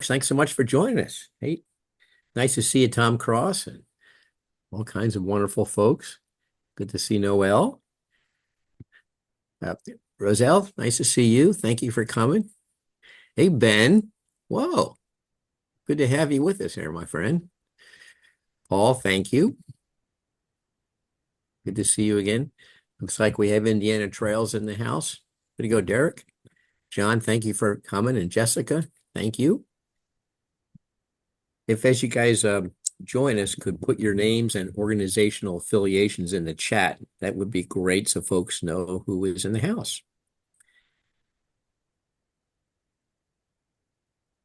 folks. Thanks so much for joining us. Hey, nice to see you, Tom Cross, and all kinds of wonderful folks. Good to see Noel. Uh, Roselle, nice to see you. Thank you for coming. Hey, Ben. Whoa, good to have you with us here, my friend. Paul, thank you. Good to see you again. Looks like we have Indiana Trails in the house. Good to go, Derek. John, thank you for coming. And Jessica, thank you. If as you guys join us, could put your names and organizational affiliations in the chat, that would be great so folks know who is in the house.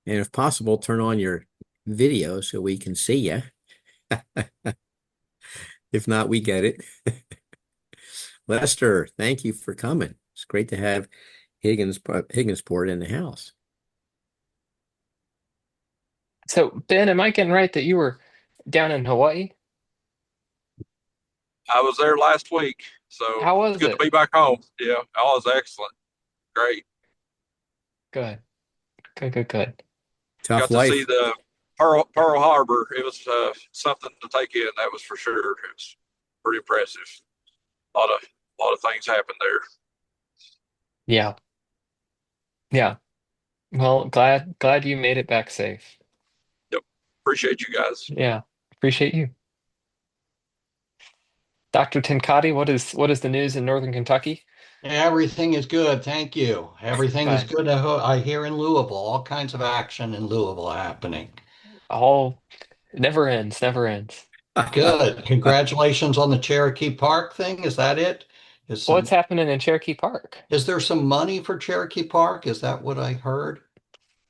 And if possible, turn on your video so we can see you. If not, we get it. Lester, thank you for coming. It's great to have Higginsport in the house. So, Ben, am I getting right that you were down in Hawaii? I was there last week, so How it's was good to it? be back home. Yeah, all is excellent. Great. Good, good, good, good. Tough Got to see life. the Pearl Harbor. It was something to take in, that was for sure. It was pretty impressive. A lot of things happened there. Yeah, yeah. Well, glad you made it back safe. Yep. Appreciate you guys. Yeah, appreciate you. Dr. Tenkati, what is the news in Northern Kentucky? Everything is good, thank you. Everything is Good. good. I hear in Louisville, all kinds of action in Louisville happening. All never ends, never ends. Good. Congratulations on the Cherokee Park thing. Is that it? Is What's some happening in Cherokee Park? is there some money for Cherokee Park? Is that what I heard?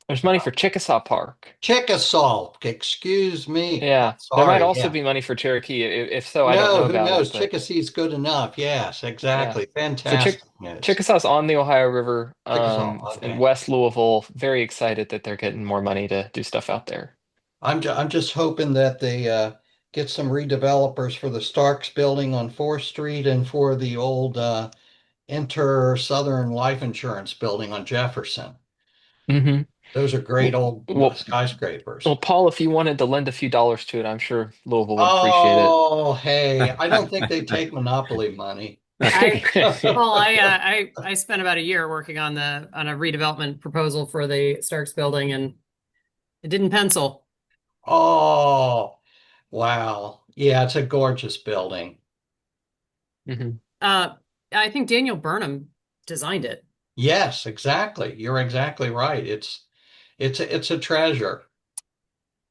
There's money for Chickasaw Park. Chickasaw, excuse me. Yeah, there might Sorry, also yeah. be money for Cherokee. If so, I don't No, know who about it, knows? but Chickasaw's good enough. Yes, yeah. exactly. So Fantastic news. Chickasaw's on the Ohio River, Chickasaw, in okay. West Louisville. Very excited that they're getting more money to do stuff out there. I'm just hoping that they get some redevelopers for the Starks building on 4th Street and for the old Inter Southern Life Insurance building on Jefferson. Hmm. Those are great Well, old well, skyscrapers. well, Paul, if you wanted to lend a few dollars to it, I'm sure Louisville would appreciate it. Oh, hey, I don't think they take monopoly money. I Paul, I spent about a year working on a redevelopment proposal for the Starks building, and it didn't pencil. Oh, wow. Yeah, it's a gorgeous building. Mhm. Uh, I think Daniel Burnham designed it. Yes, exactly. You're exactly right. It's a treasure.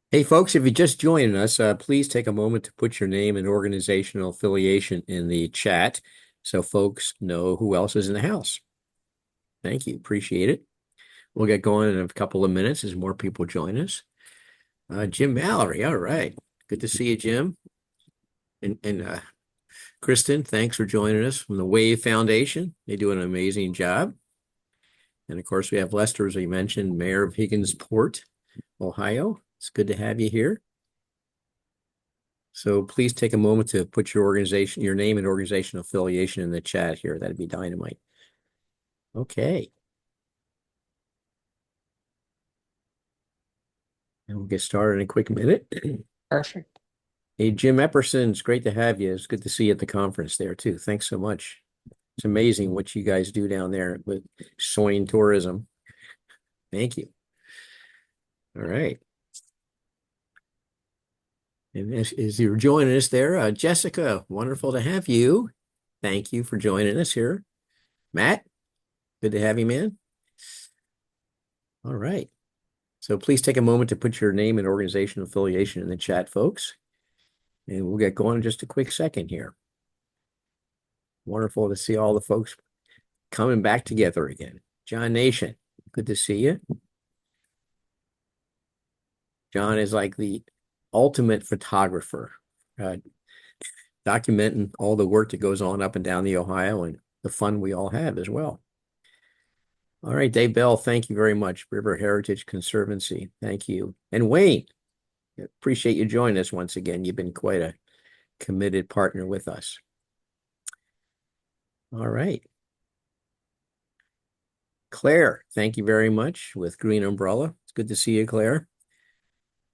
Hey, folks, if you're just joining us, please take a moment to put your name and organizational affiliation in the chat so folks know who else is in the house. Thank you. Appreciate it. We'll get going in a couple of minutes as more people join us. Jim Mallory. All right. Good to see you, Jim. And Kristen, thanks for joining us from the Wave Foundation. They do an amazing job. And of course, we have Lester, as we mentioned, Mayor of Higginsport, Ohio. It's good to have you here. So please take a moment to put your organization, your name and organization affiliation in the chat here. That'd be dynamite. Okay. And we'll get started in a quick minute. Perfect. Hey, Jim Epperson, it's great to have you. It's good to see you at the conference there too. Thanks so much. It's amazing what you guys do down there with Soin tourism. Thank you. All right. And as you're joining us there, Jessica, wonderful to have you. Thank you for joining us here. Matt, good to have you, man. All right. So please take a moment to put your name and organization affiliation in the chat, folks. And we'll get going in just a quick second here. Wonderful to see all the folks coming back together again. John Nation, good to see you. John is like the ultimate photographer, uh, documenting all the work that goes on up and down the Ohio and the fun we all have as well. All right, Dave Bell, thank you very much. River Heritage Conservancy, thank you. And Wayne, appreciate you joining us once again. You've been quite a committed partner with us. All right. Claire, thank you very much with Green Umbrella. It's good to see you, Claire.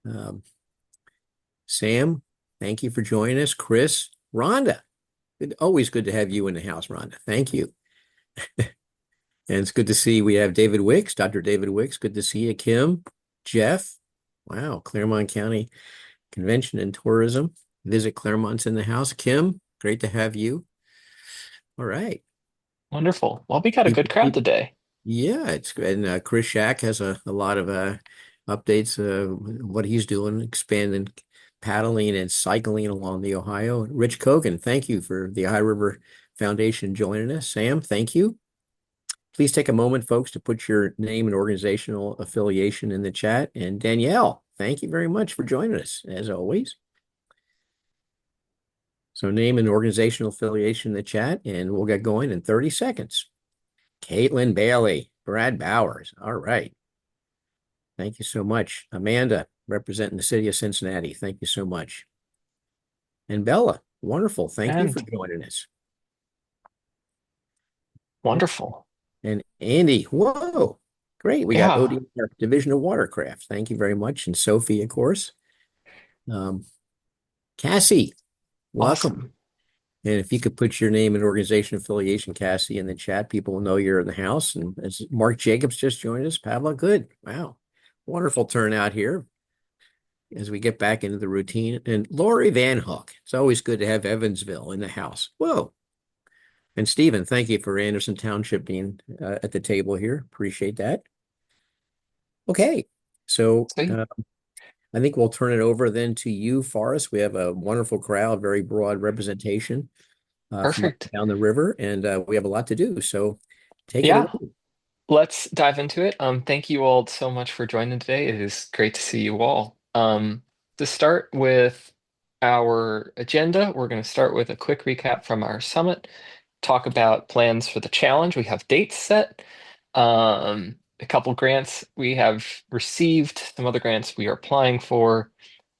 Um, Sam, thank you for joining us. Chris, Rhonda, always good to have you in the house, Rhonda. Thank you. And it's good to see we have David Wicks, Dr. David Wicks. Good to see you. Kim, Jeff. Wow, Claremont County Convention and Tourism. Visit Claremont's in the house. Kim, great to have you. All right. Wonderful. Well, we got a good crowd today. Yeah, it's good. And Chris Shack has a lot of updates, what he's doing, expanding paddling and cycling along the Ohio. Rich Kogan, thank you for the Ohio River Foundation joining us. Sam, thank you. Please take a moment, folks, to put your name and organizational affiliation in the chat. And Danielle, thank you very much for joining us, as always. So name and organizational affiliation in the chat, and we'll get going in 30 seconds. Caitlin Bailey, Brad Bowers. All right. Thank you so much. Amanda, representing the city of Cincinnati. Thank you so much. And Bella, wonderful. Thank you for And joining us. wonderful. And Andy, whoa, great. We got Yeah, ODR, Division of Watercraft. Thank you very much. And Sophie, of course. Um, Cassie, welcome. awesome. And if you could put your name and organization affiliation, Cassie, in the chat, people will know you're in the house. And as Mark Jacobs just joined us, Pavla, good. Wow. Wonderful turnout here as we get back into the routine. And Lori Van Hook. It's always good to have Evansville in the house. Whoa. And Stephen, thank you for Anderson Township being at the table here. Appreciate that. Okay. So Sweet. I think we'll turn it over then to you, Forrest. We have a wonderful crowd, very broad representation from up Perfect. and down the river, and we have a lot to do. So take it Yeah, away. let's dive into it. Thank you all so much for joining today. It is great to see you all. To start with our agenda, we're going to start with a quick recap from our summit, talk about plans for the challenge. We have dates set, a couple grants we have received, some other grants we are applying for,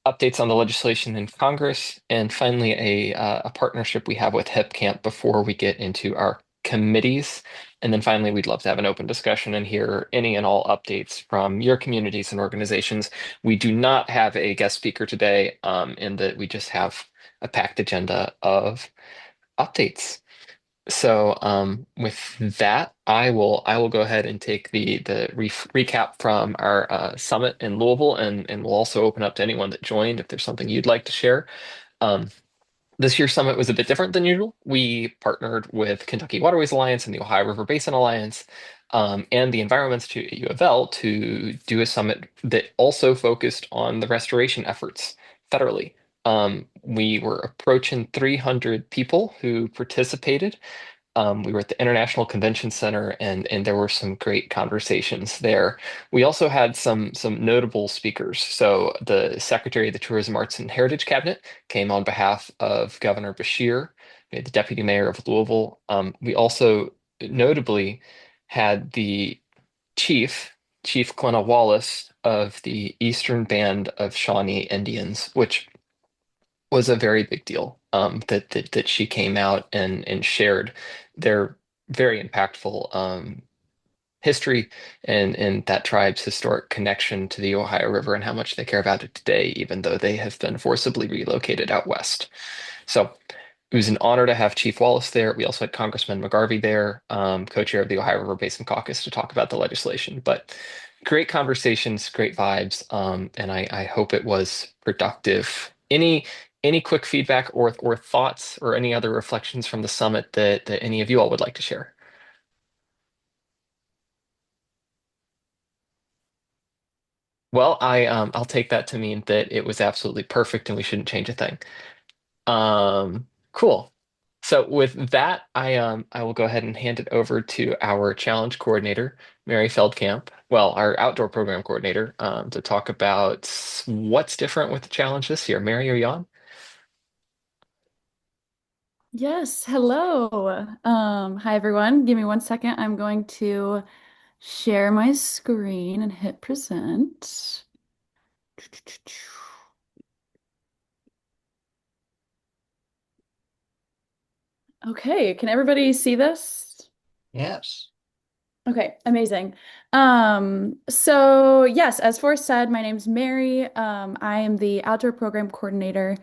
updates on the legislation in Congress, and finally a partnership we have with HipCamp before we get into our committees. And then finally, we'd love to have an open discussion and hear any and all updates from your communities and organizations. We do not have a guest speaker today, in that we just have a packed agenda of updates. So with that, I will go ahead and take the recap from our summit in Louisville, and we'll also open up to anyone that joined if there's something you'd like to share. Um, this year's summit was a bit different than usual. We partnered with Kentucky Waterways Alliance and the Ohio River Basin Alliance, and the Environment Institute at U of L to do a summit that also focused on the restoration efforts federally. We were approaching 300 people who participated. We were at the International Convention Center, and there were some great conversations there. We also had some notable speakers. So the Secretary of the Tourism, Arts, and Heritage Cabinet came on behalf of Governor Beshear. We had the Deputy Mayor of Louisville. We also notably had the Chief Glenna Wallace of the Eastern Band of Shawnee Indians, which was a very big deal, that she came out and shared their very impactful history and that tribe's historic connection to the Ohio River and how much they care about it today, even though they have been forcibly relocated out west. So it was an honor to have Chief Wallace there. We also had Congressman McGarvey there, co-chair of the Ohio River Basin Caucus, to talk about the legislation. But great conversations, great vibes, and I hope it was productive. Any quick feedback or thoughts or any other reflections from the summit that any of you all would like to share? Well, I'll take that to mean that it was absolutely perfect and we shouldn't change a thing. Cool. So with that, I will go ahead and hand it over to our challenge coordinator, Mary Feldkamp, well, our outdoor program coordinator, to talk about what's different with the challenge this year. Mary, are you on? Yes, hello. Hi everyone. Give me one second. I'm going to share my screen and hit present. Okay, can everybody see this? Yes. Okay, amazing. So yes, as Forrest said, my name's Mary. I am the outdoor program coordinator.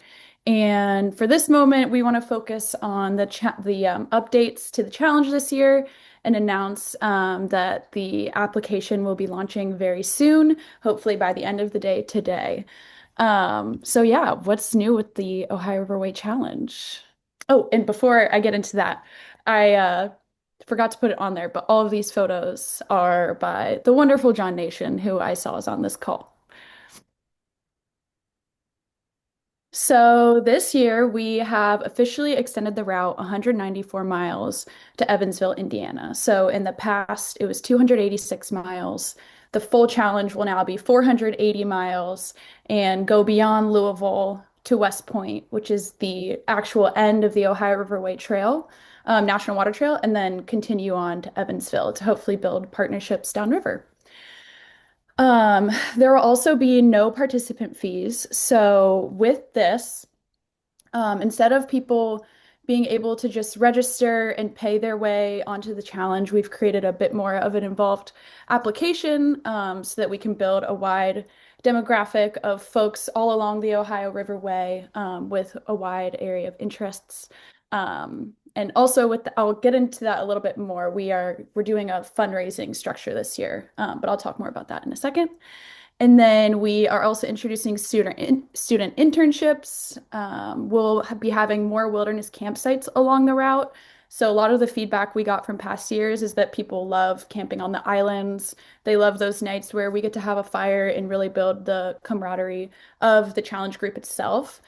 And for this moment, we want to focus on the updates to the challenge this year and announce that the application will be launching very soon, hopefully by the end of the day today. So yeah, what's new with the Ohio Riverway Challenge? Oh, and before I get into that, I forgot to put it on there, but all of these photos are by the wonderful John Nation, who I saw is on this call. So this year we have officially extended the route 194 miles to Evansville, Indiana. So in the past, it was 286 miles. The full challenge will now be 480 miles and go beyond Louisville to West Point, which is the actual end of the Ohio Riverway Trail, National Water Trail, and then continue on to Evansville to hopefully build partnerships downriver. There will also be no participant fees. So with this, instead of people being able to just register and pay their way onto the challenge, we've created a bit more of an involved application so that we can build a wide demographic of folks all along the Ohio Riverway with a wide area of interests. And also I'll get into that a little bit more. We're doing a fundraising structure this year, but I'll talk more about that in a second. And then we are also introducing student internships. We'll be having more wilderness campsites along the route. So a lot of the feedback we got from past years is that people love camping on the islands. They love those nights where we get to have a fire and really build the camaraderie of the challenge group itself.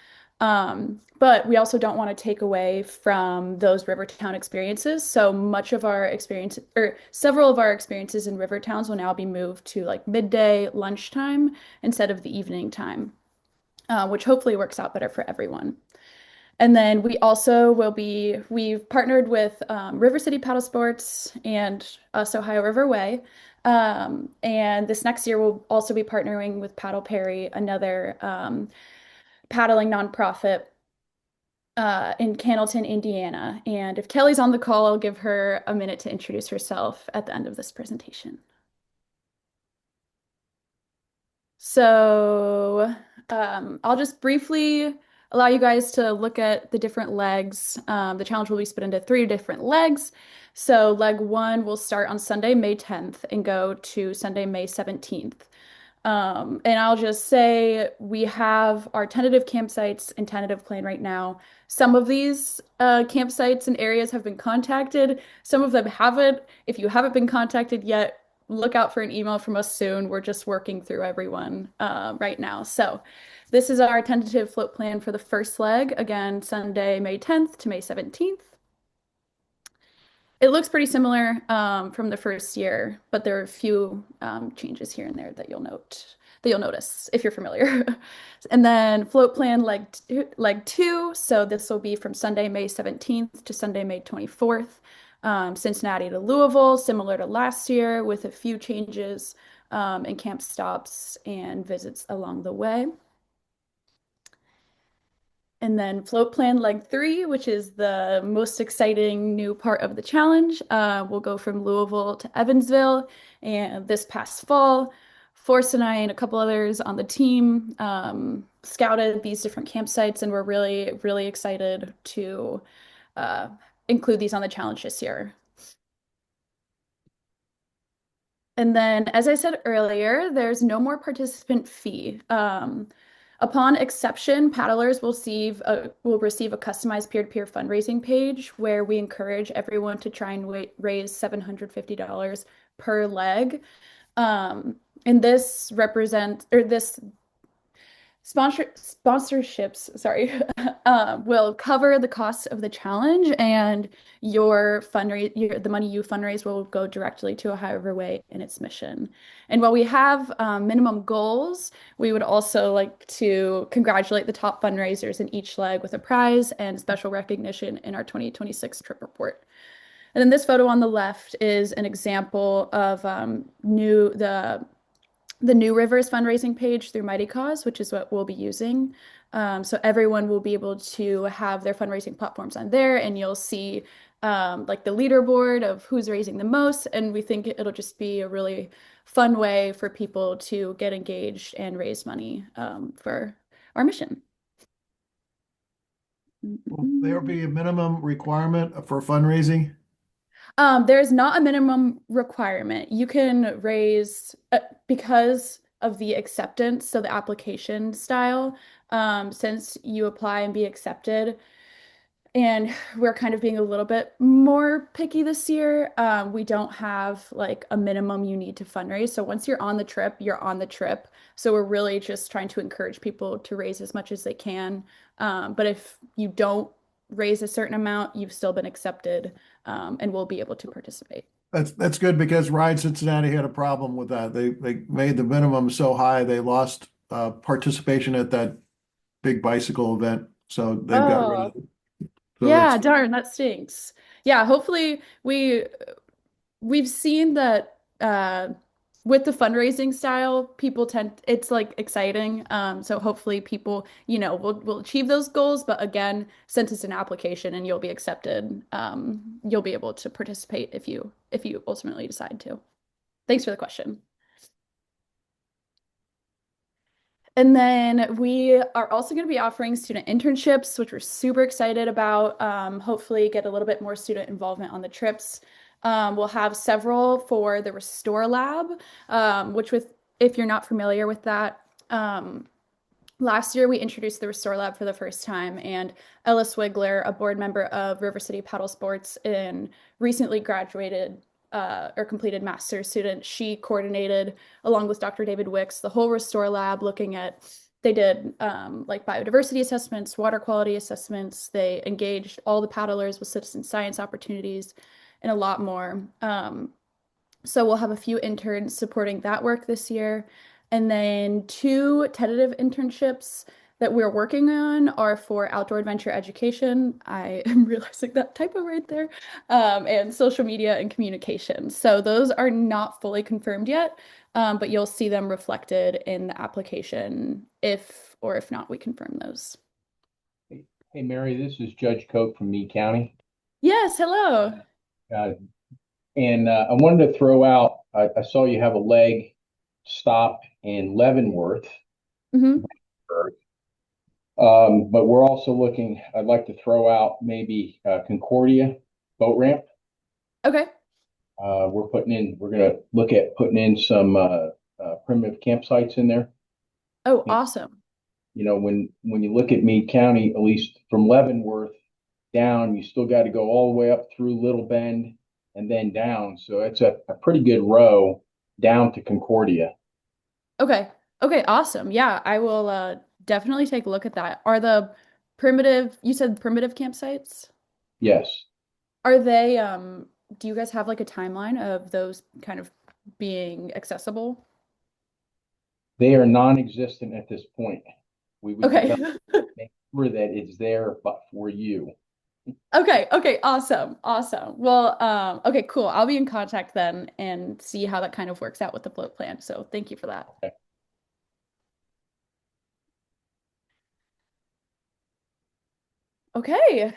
But we also don't want to take away from those Rivertown experiences. So much of our experience, or several of our experiences in river towns will now be moved to like midday lunchtime instead of the evening time, which hopefully works out better for everyone. And then we've partnered with River City Paddle Sports and us, Ohio Riverway. And this next year, we'll also be partnering with Paddle Perry, another paddling nonprofit in Cannleton, Indiana. And if Kelly's on the call, I'll give her a minute to introduce herself at the end of this presentation. So I'll just briefly allow you guys to look at the different legs. The challenge will be split into 3 different legs. So leg 1 will start on Sunday, May 10th and go to Sunday, May 17th. And I'll just say we have our tentative campsites and tentative plan right now. Some of these campsites and areas have been contacted. Some of them haven't. If you haven't been contacted yet, look out for an email from us soon. We're just working through everyone right now. So this is our tentative float plan for the first leg. Again, Sunday, May 10th to May 17th. It looks pretty similar from the first year, but there are a few changes here and there that you'll notice if you're familiar. And then float plan leg 2. So this will be from Sunday, May 17th to Sunday, May 24th. Cincinnati to Louisville, similar to last year, with a few changes in camp stops and visits along the way. And then float plan leg 3, which is the most exciting new part of the challenge, will go from Louisville to Evansville. And this past fall, Forrest and I and a couple others on the team scouted these different campsites, and we're really, really excited to include these on the challenge this year. And then, as I said earlier, there's no more participant fee. Upon exception, paddlers will receive a customized peer-to-peer fundraising page where we encourage everyone to try and raise $750 per leg. And this sponsorships, sorry, will cover the cost of the challenge, and the money you fundraise will go directly to Ohio Riverway and its mission. And while we have minimum goals, we would also like to congratulate the top fundraisers in each leg with a prize and special recognition in our 2026 trip report. And then this photo on the left is an example of the New Rivers fundraising page through Mighty Cause, which is what we'll be using. So everyone will be able to have their fundraising platforms on there, and you'll see like the leaderboard of who's raising the most. And we think it'll just be a really fun way for people to get engaged and raise money for our mission. Will there be a minimum requirement for fundraising? There's not a minimum requirement. You can raise because of the acceptance, so the application style, since you apply and be accepted, and we're kind of being a little bit more picky this year. We don't have like a minimum you need to fundraise. So once you're on the trip, you're on the trip. So we're really just trying to encourage people to raise as much as they can. But if you don't raise a certain amount, you've still been accepted, and will be able to participate. That's good because Ride Cincinnati had a problem with that. They made the minimum so high they lost participation at that big bicycle event. So they've got rid of it. So Yeah, darn, that stinks. Yeah, hopefully we've seen that with the fundraising style, people tend it's like exciting. So hopefully people, will achieve those goals. But again, since it's an application and you'll be accepted, you'll be able to participate if you ultimately decide to. Thanks for the question. And then we are also going to be offering student internships, which we're super excited about. Hopefully get a little bit more student involvement on the trips. We'll have several for the Restore Lab, if you're not familiar with that, last year we introduced the Restore Lab for the first time, and Ella Swigler, a board member of River City Paddle Sports and recently graduated or completed master's student, she coordinated along with Dr. David Wicks the whole Restore Lab, they did like biodiversity assessments, water quality assessments. They engaged all the paddlers with citizen science opportunities and a lot more. So we'll have a few interns supporting that work this year. And then 2 tentative internships that we're working on are for outdoor adventure education. I am realizing that typo right there. And social media and communication. So those are not fully confirmed yet, but you'll see them reflected in the application if not, we confirm those. Hey, Mary, this is Judge Coke from Meade County. Yes, hello. And I wanted to throw out, I saw you have a leg stop in Leavenworth. Mm-hmm. But we're also looking, I'd like to throw out maybe Concordia boat ramp. Okay. We're going to look at putting in some primitive campsites in there. Oh, awesome. When you look at Meade County, at least from Leavenworth down, you still got to go all the way up through Little Bend and then down. So it's a pretty good row down to Concordia. Okay. Okay, awesome. Yeah, I will definitely take a look at that. You said primitive campsites? Yes. Are they, do you guys have like a timeline of those kind of being accessible? They are non-existent at this point. We would Okay. make sure that it's there, but for you. Okay. Okay. Awesome. Awesome. Well, okay, cool. I'll be in contact then and see how that kind of works out with the float plan. So thank you for that. Okay. Okay.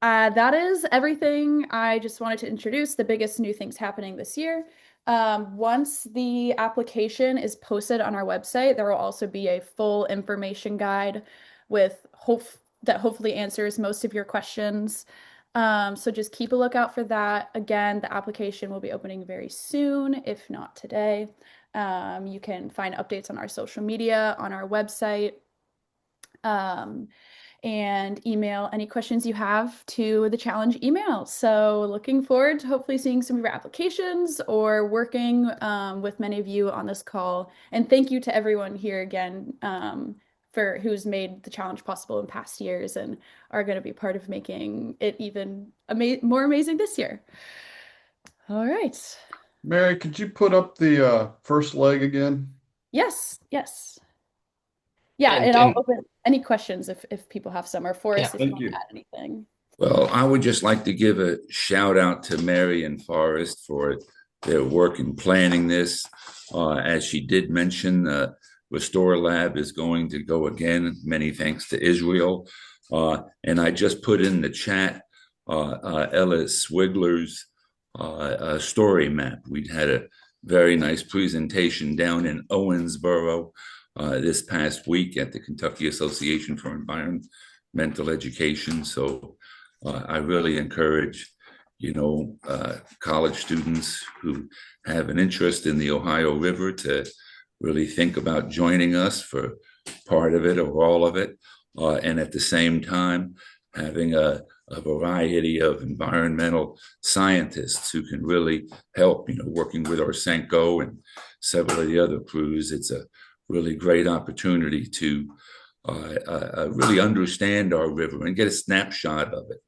That is everything. I just wanted to introduce the biggest new things happening this year. Once the application is posted on our website, there will also be a full information guide with that hopefully answers most of your questions. So just keep a lookout for that. Again, the application will be opening very soon, if not today. You can find updates on our social media, on our website, and email any questions you have to the challenge email. So looking forward to hopefully seeing some of your applications or working with many of you on this call. And thank you to everyone here again for who's made the challenge possible in past years and are going to be part of making it even more amazing this year. All right. Mary, could you put up the first leg again? Yes, yes. Yeah, and I'll open any questions if people have some, or Forrest, if you want to add anything. Well, I would just like to give a shout out to Mary and Forrest for their work in planning this. As she did mention, Restore Lab is going to go again. Many thanks to Israel. And I just put in the chat Ella Swigler's story map. We'd had a very nice presentation down in Owensboro this past week at the Kentucky Association for Environmental Education. So I really encourage, college students who have an interest in the Ohio River to really think about joining us for part of it or all of it. And at the same time, having a variety of environmental scientists who can really help, working with Orsenko and several of the other crews. It's a really great opportunity to really understand our river and get a snapshot of it.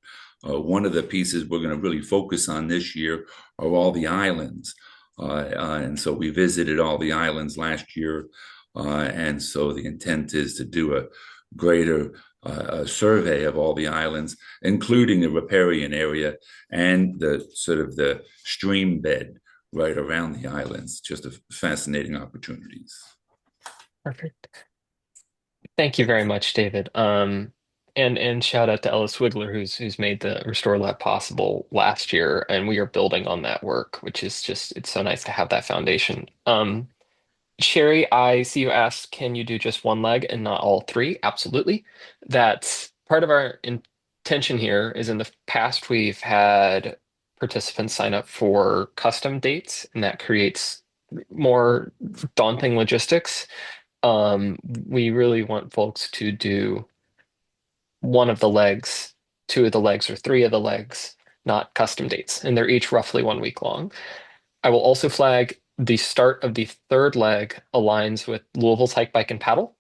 One of the pieces we're going to really focus on this year are all the islands. And so we visited all the islands last year. And so the intent is to do a greater survey of all the islands, including the riparian area and the sort of the stream bed right around the islands. Just a fascinating opportunities. Perfect. Thank you very much, David. And shout out to Ellis Wigler, who's made the Restore Lab possible last year, and we are building on that work, which is just, it's so nice to have that foundation. Sherry, I see you asked, can you do just one leg and not all three? Absolutely. That's part of our intention here is in the past, we've had participants sign up for custom dates, and that creates more daunting logistics. We really want folks to do one of the legs, two of the legs, or three of the legs, not custom dates, and they're each roughly 1 week long. I will also flag the start of the third leg aligns with Louisville's Hike, Bike, and Paddle.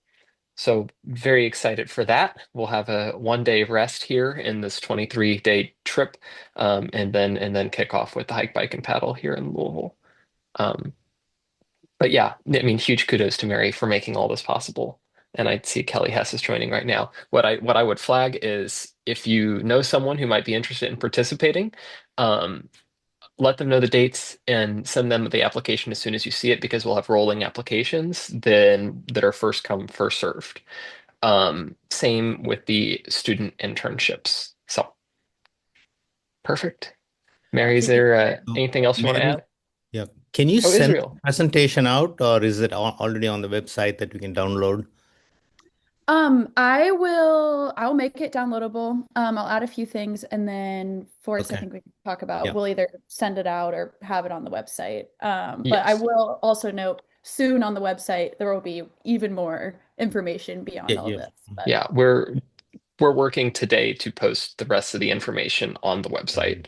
So very excited for that. We'll have a 1 day rest here in this 23-day trip, and then kick off with the Hike, Bike, and Paddle here in Louisville. But yeah, I mean, huge kudos to Mary for making all this possible. And I see Kelly Hess is joining right now. What I would flag is if you know someone who might be interested in participating, let them know the dates and send them the application as soon as you see it, because we'll have rolling applications then that are first come, first served. Same with the student internships. So perfect. Mary, is there anything else you want to Mary? add? Yeah. Can you Oh, send the Israel. presentation out, or is it already on the website that we can download? I'll make it downloadable. I'll add a few things, and then Forrest, I Okay. think we can talk about, Yeah. we'll either send it out or have it on the website. But I Yes. will also note soon on the website, there will be even more information beyond Yeah, all yeah. this. But Yeah, we're working today to post the rest of the information on the website.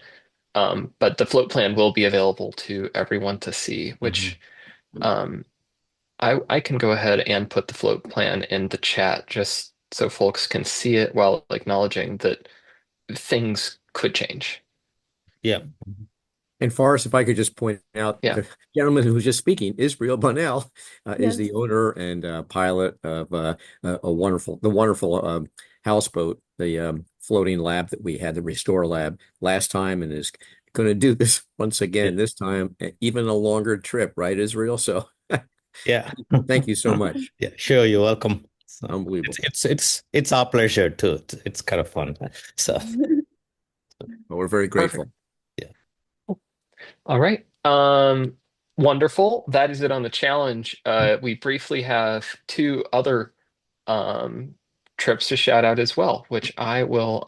But the float plan will be available to everyone to see, which I can go ahead and put the float plan in the chat just so folks can see it while acknowledging that things could change. Yeah. And Forrest, if I could just point out, Yeah. the gentleman who was just speaking, Israel Bunnell, is Yes. the owner and pilot of the wonderful houseboat, the floating lab that we had, the Restore Lab last time, and is going to do this once again, this time, even a longer trip, right, Israel? So Yeah. thank you so much. Yeah, sure. You're welcome. So Unbelievable. it's our pleasure too. It's kind of fun. So Well, we're very grateful. Perfect. All right. Wonderful. That is it on the challenge. We briefly have two other trips to shout out as well, which I will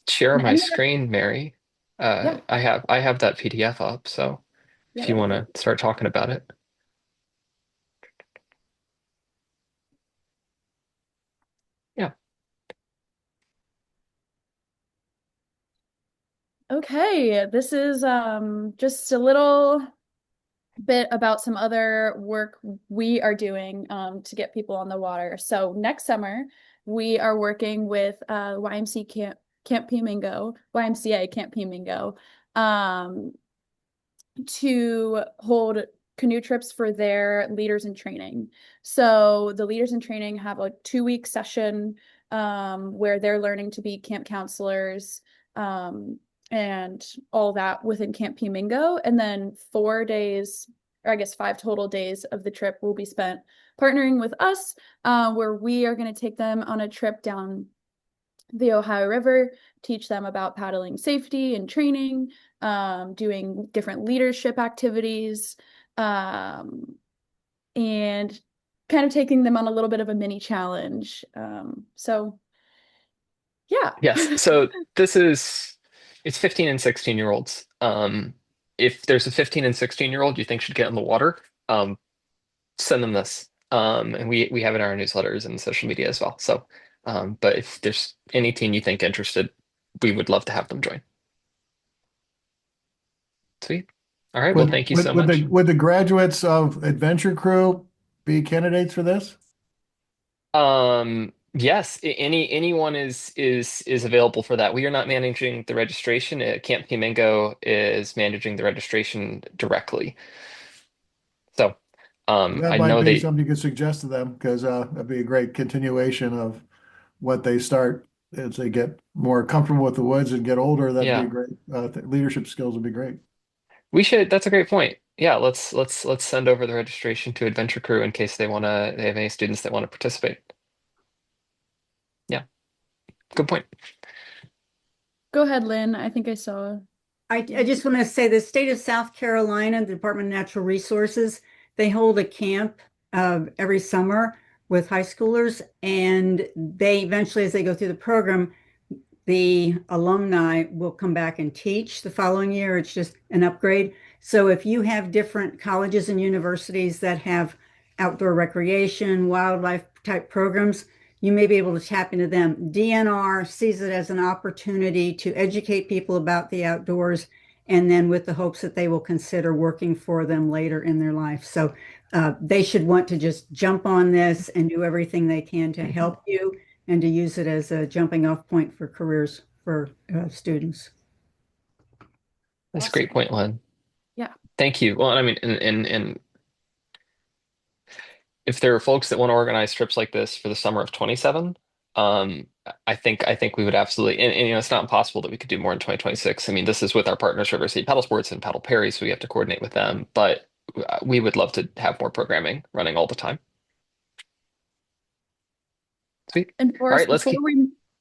share And my any screen, Mary. Yeah. I have that PDF up, so Yeah, if you that'd want be to start talking about it. Yeah. Okay, this is just a little bit about some other work we are doing to get people on the water. So next summer, we are working with YMCA Camp Pimingo to hold canoe trips for their leaders in training. So the leaders in training have a 2-week session where they're learning to be camp counselors and all that within Camp Pimingo. And then 4 days, or I guess 5 total days of the trip will be spent partnering with us, where we are going to take them on a trip down the Ohio River, teach them about paddling safety and training, doing different leadership activities, and kind of taking them on a little bit of a mini challenge. So yeah. Yes. So it's 15 and 16-year-olds. If there's a 15 and 16-year-old you think should get in the water, send them this. And we have it in our newsletters and social media as well. So, but if there's any teen you think interested, we would love to have them join. Sweet. All right. Well, thank you so much. Would the graduates of Adventure Crew be candidates for this? Yes, anyone is available for that. We are not managing the registration. Camp Flamingo is managing the registration directly. So, That I might know be something you could suggest to them, because that'd be a great continuation of what they start as they get more comfortable with the woods and get older. That'd be Yeah. great. Leadership skills would be great. We should. That's a great point. Yeah, let's send over the registration to Adventure Crew in case they have any students that want to participate. Yeah, good point. Go ahead, Lynn. I think I saw. I just want to say the state of South Carolina, the Department of Natural Resources, they hold a camp every summer with high schoolers, and they eventually, as they go through the program, the alumni will come back and teach the following year. It's just an upgrade. So if you have different colleges and universities that have outdoor recreation, wildlife type programs, you may be able to tap into them. DNR sees it as an opportunity to educate people about the outdoors, and then with the hopes that they will consider working for them later in their life. So they should want to just jump on this and do everything they can to help you and to use it as a jumping off point for careers for students. That's a great point, Lynn. Yeah. Thank you. Well, I mean, and if there are folks that want to organize trips like this for the summer of 27, I think we would absolutely, and it's not impossible that we could do more in 2026. I mean, this is with our partners, River City Paddle Sports and Paddle Perry, so we have to coordinate with them, but we would love to have more programming running all the time. Sweet. And All right, let's keep.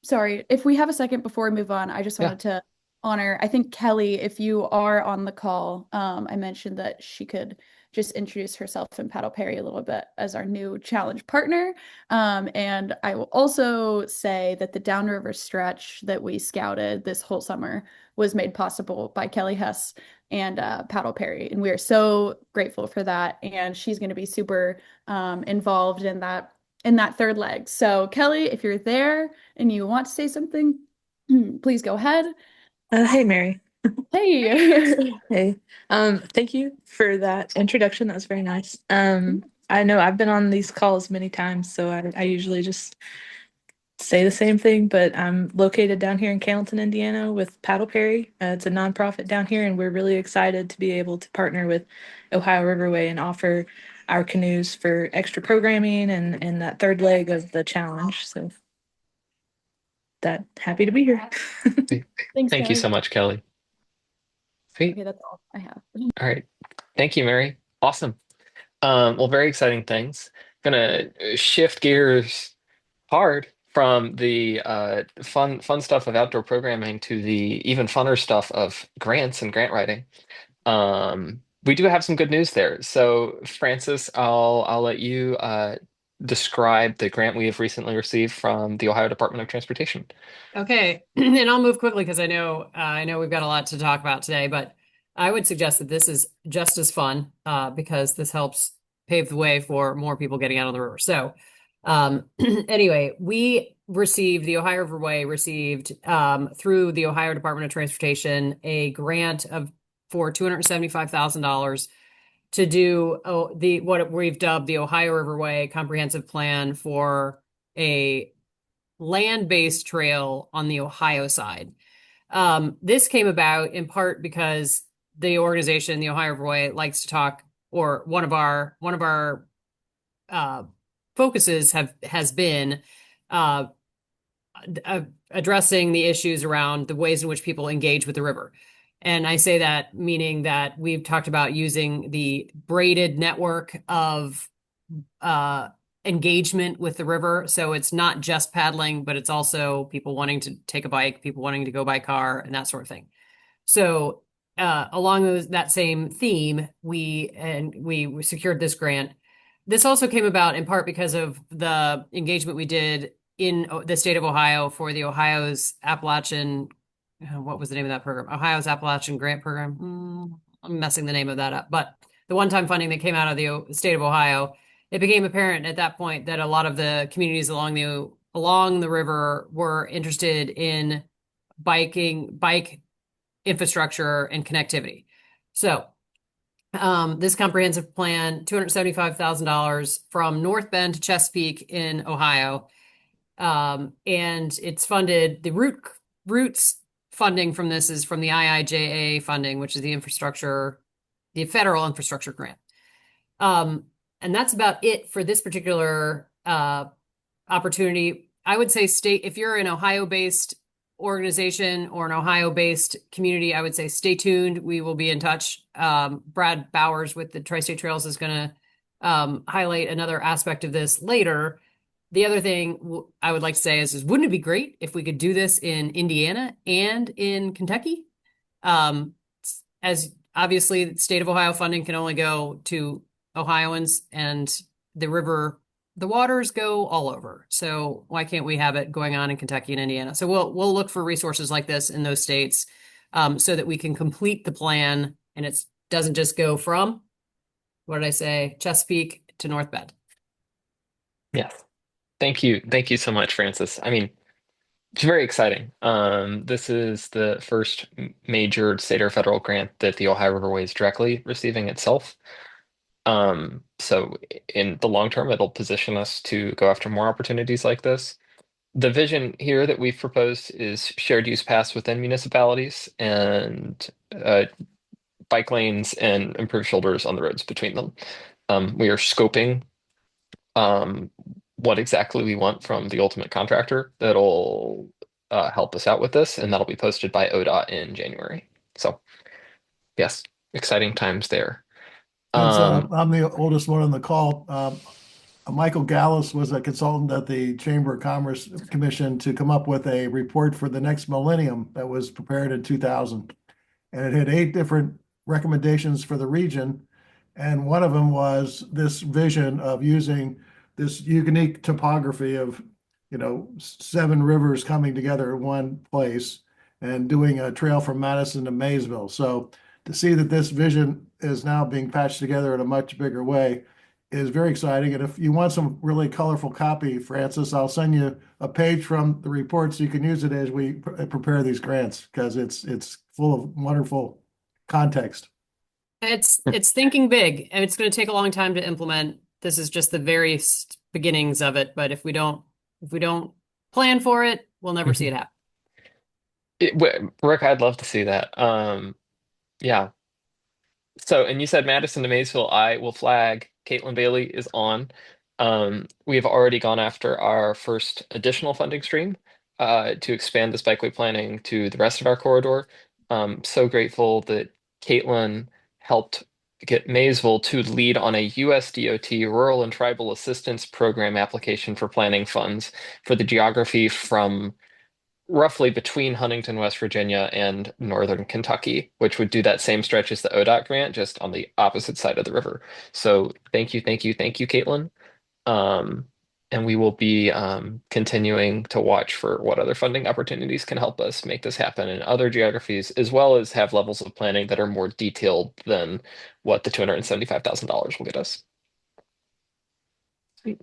Sorry, if we have a second before we move on, I just wanted to honor, I think Kelly, if you are on the call, I mentioned that she could just introduce herself and Paddle Perry a little bit as our new challenge partner. And I will also say that the downriver stretch that we scouted this whole summer was made possible by Kelly Hess and Paddle Perry. And we are so grateful for that. And she's going to be super involved in that third leg. So Kelly, if you're there and you want to say something, please go ahead. Hey, Mary. Hey. Hey. Thank you for that introduction. That was very nice. I know I've been on these calls many times, so I usually just say the same thing, but I'm located down here in Cannleton, Indiana with Paddle Perry. It's a nonprofit down here, and we're really excited to be able to partner with Ohio Riverway and offer our canoes for extra programming and that third leg of the challenge. So happy to be here. Thanks, Thank you so much, Kelly. Sweet. Okay, that's all I have. All right. Thank you, Mary. Awesome. Well, very exciting things. Gonna shift gears hard from the fun stuff of outdoor programming to the even funner stuff of grants and grant writing. We do have some good news there. So, Francis, I'll let you describe the grant we have recently received from the Ohio Department of Transportation. Okay, and I'll move quickly because I know we've got a lot to talk about today, but I would suggest that this is just as fun because this helps pave the way for more people getting out on the river. So anyway, the Ohio Riverway received through the Ohio Department of Transportation a grant for $275,000 to do what we've dubbed the Ohio Riverway Comprehensive Plan for a land-based trail on the Ohio side. This came about in part because the organization, the Ohio Riverway, likes to talk, or one of our focuses has been addressing the issues around the ways in which people engage with the river. And I say that meaning that we've talked about using the braided network of engagement with the river. So it's not just paddling, but it's also people wanting to take a bike, people wanting to go by car, and that sort of thing. So along that same theme, we secured this grant. This also came about in part because of the engagement we did in the state of Ohio for the Ohio's Appalachian, what was the name of that program? Ohio's Appalachian Grant Program. I'm messing the name of that up, but the one-time funding that came out of the state of Ohio, it became apparent at that point that a lot of the communities along the river were interested in bike infrastructure and connectivity. So this comprehensive plan, $275,000 from North Bend to Chesapeake in Ohio. And it's funded, the roots funding from this is from the IIJA funding, which is the federal infrastructure grant. And that's about it for this particular opportunity. I would say if you're an Ohio-based organization or an Ohio-based community, I would say stay tuned. We will be in touch. Brad Bowers with the Tri-State Trails is going to highlight another aspect of this later. The other thing I would like to say is wouldn't it be great if we could do this in Indiana and in Kentucky? As obviously the state of Ohio funding can only go to Ohioans, and the waters go all over. So why can't we have it going on in Kentucky and Indiana? So we'll look for resources like this in those states, so that we can complete the plan and it doesn't just go from, what did I say, Chesapeake to North Bend. Yes. Thank you. Thank you so much, Francis. I mean, it's very exciting. This is the first major state or federal grant that the Ohio Riverway is directly receiving itself. So in the long term, it'll position us to go after more opportunities like this. The vision here that we've proposed is shared use paths within municipalities and bike lanes and improved shoulders on the roads between them. We are scoping what exactly we want from the ultimate contractor that'll help us out with this, and that'll be posted by ODOT in January. So yes, exciting times there. I'm the oldest one on the call. Michael Gallus was a consultant at the Chamber of Commerce Commission to come up with a report for the next millennium that was prepared in 2000. And it had 8 different recommendations for the region. And one of them was this vision of using this unique topography of, 7 rivers coming together in one place and doing a trail from Madison to Maysville. So to see that this vision is now being patched together in a much bigger way is very exciting. And if you want some really colorful copy, Francis, I'll send you a page from the report so you can use it as we prepare these grants, because it's full of wonderful context. It's thinking big, and it's going to take a long time to implement. This is just the very beginnings of it, but if we don't plan for it, we'll never see it happen. Rick, I'd love to see that. Yeah. So, and you said Madison to Maysville, I will flag Caitlin Bailey is on. We have already gone after our first additional funding stream to expand this bikeway planning to the rest of our corridor. So grateful that Caitlin helped get Maysville to lead on a USDOT Rural and Tribal Assistance Program application for planning funds for the geography from roughly between Huntington, West Virginia and Northern Kentucky, which would do that same stretch as the ODOT grant, just on the opposite side of the river. So thank you, Caitlin. And we will be continuing to watch for what other funding opportunities can help us make this happen in other geographies, as well as have levels of planning that are more detailed than what the $275,000 will get us. Sweet.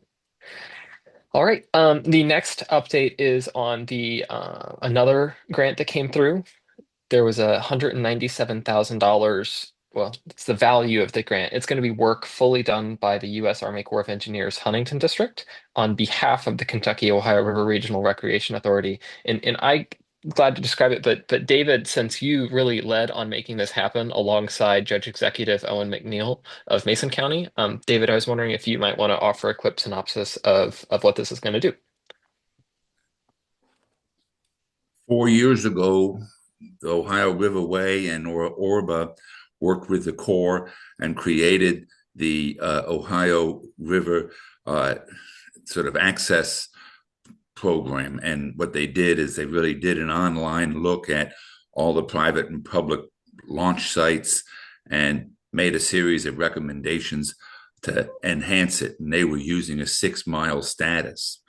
All right. The next update is on the another grant that came through. There was $197,000. Well, it's the value of the grant. It's going to be work fully done by the U.S. Army Corps of Engineers Huntington District on behalf of the Kentucky-Ohio River Regional Recreation Authority. And I'm glad to describe it, but David, since you really led on making this happen alongside Judge Executive Owen McNeil of Mason County, David, I was wondering if you might want to offer a quick synopsis of what this is going to do. 4 years ago, the Ohio Riverway and ORWA worked with the Corps and created the Ohio River sort of access program. And what they did is they really did an online look at all the private and public launch sites and made a series of recommendations to enhance it. And they were using a 6-mile status.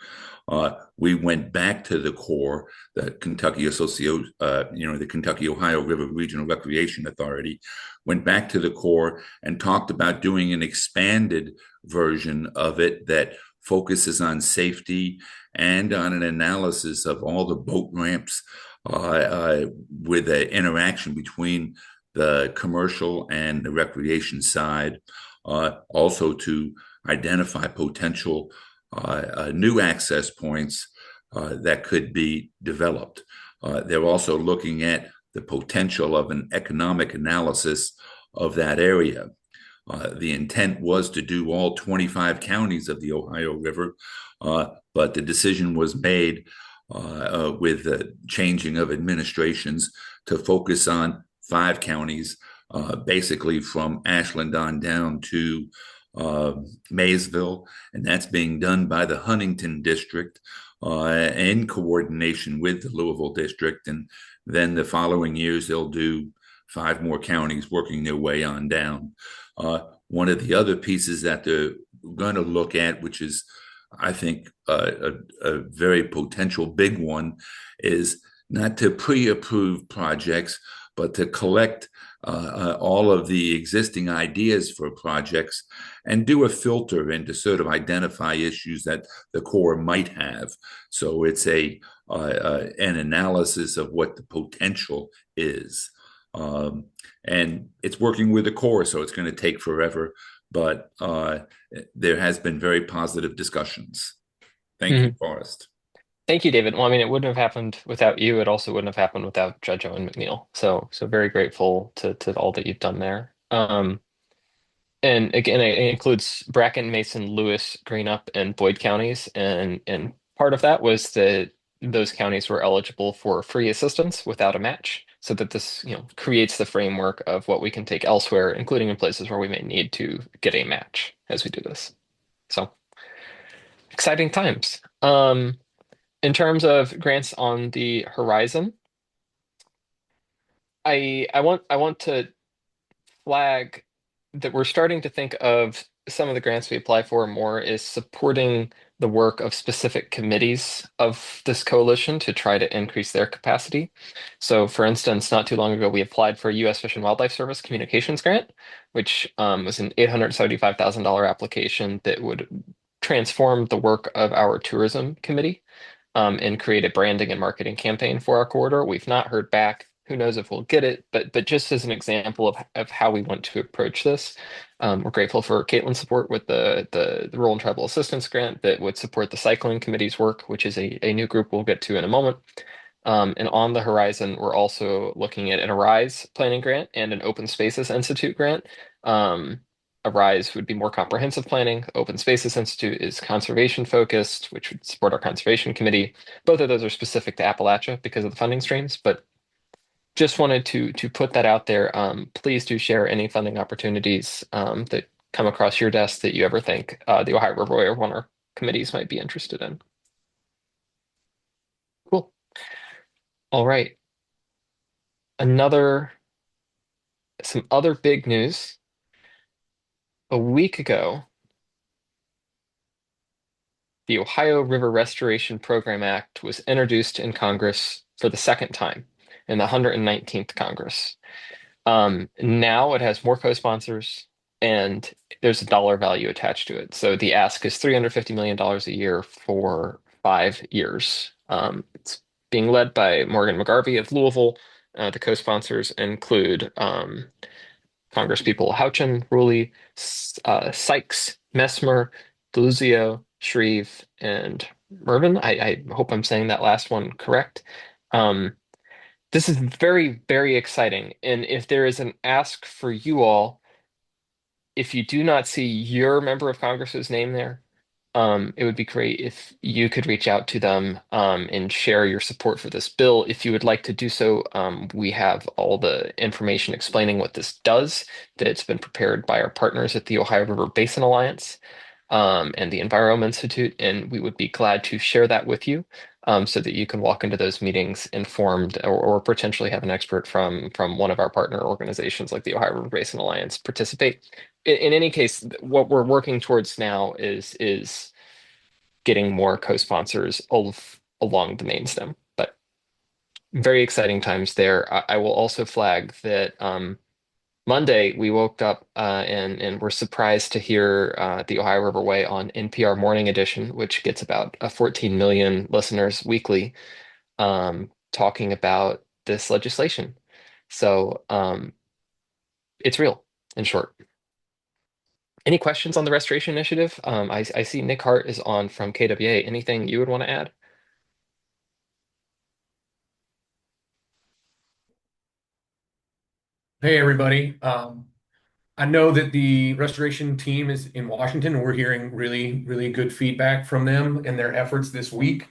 We went back to the Corps, the Kentucky the Kentucky Ohio River Regional Recreation Authority, went back to the Corps and talked about doing an expanded version of it that focuses on safety and on an analysis of all the boat ramps with an interaction between the commercial and the recreation side, also to identify potential new access points that could be developed. They're also looking at the potential of an economic analysis of that area. The intent was to do all 25 counties of the Ohio River, but the decision was made with the changing of administrations to focus on 5 counties, basically from Ashland on down to Maysville, and that's being done by the Huntington District in coordination with the Louisville District. And then the following years, they'll do 5 more counties working their way on down. One of the other pieces that they're going to look at, which is, I think, a very potential big one, is not to pre-approve projects, but to collect all of the existing ideas for projects and do a filter and to sort of identify issues that the Corps might have. So it's an analysis of what the potential is. And it's working with the Corps, so it's going to take forever, but there has been very positive discussions. Thank you, Forrest. Thank you, David. Well, I mean, it wouldn't have happened without you. It also wouldn't have happened without Judge Owen McNeil. So very grateful to all that you've done there. And again, it includes Bracken, Mason, Lewis, Greenup, and Boyd counties. And part of that was that those counties were eligible for free assistance without a match, so that this, creates the framework of what we can take elsewhere, including in places where we may need to get a match as we do this. So exciting times. In terms of grants on the horizon, I want to flag that we're starting to think of some of the grants we apply for more is supporting the work of specific committees of this coalition to try to increase their capacity. So for instance, not too long ago, we applied for a U.S. Fish and Wildlife Service communications grant, which was an $875,000 application that would transform the work of our tourism committee and create a branding and marketing campaign for our corridor. We've not heard back. Who knows if we'll get it, but just as an example of how we want to approach this, we're grateful for Caitlin's support with the Rural and Tribal Assistance Grant that would support the Cycling Committee's work, which is a new group we'll get to in a moment. And on the horizon, we're also looking at an ARISE planning grant and an Open Spaces Institute grant. ARISE would be more comprehensive planning. Open Spaces Institute is conservation focused, which would support our conservation committee. Both of those are specific to Appalachia because of the funding streams, but just wanted to put that out there. Please do share any funding opportunities that come across your desk that you ever think the Ohio River or one of our committees might be interested in. Cool. All right. Some other big news. A week ago, the Ohio River Restoration Program Act was introduced in Congress for the second time in the 119th Congress. Now it has more co-sponsors and there's a dollar value attached to it. So the ask is $350 million a year for 5 years. It's being led by Morgan McGarvey of Louisville. The co-sponsors include Congresspeople Houchin, Ruley, Sykes, Messmer, Deluzio, Shreve, and Mervin. I hope I'm saying that last one correct. This is very, very exciting. And if there is an ask for you all, if you do not see your member of Congress's name there, it would be great if you could reach out to them and share your support for this bill. If you would like to do so, we have all the information explaining what this does, that it's been prepared by our partners at the Ohio River Basin Alliance and the Environment Institute, and we would be glad to share that with you so that you can walk into those meetings informed or potentially have an expert from one of our partner organizations like the Ohio River Basin Alliance participate. In any case, what we're working towards now is getting more co-sponsors along the main stem. But very exciting times there. I will also flag that Monday we woke up and were surprised to hear the Ohio River Way on NPR Morning Edition, which gets about 14 million listeners weekly, talking about this legislation. So it's real, in short. Any questions on the restoration initiative? I see Nick Hart is on from KWA. Anything you would want to add? Hey, everybody. I know that the restoration team is in Washington, and we're hearing really, really good feedback from them and their efforts this week.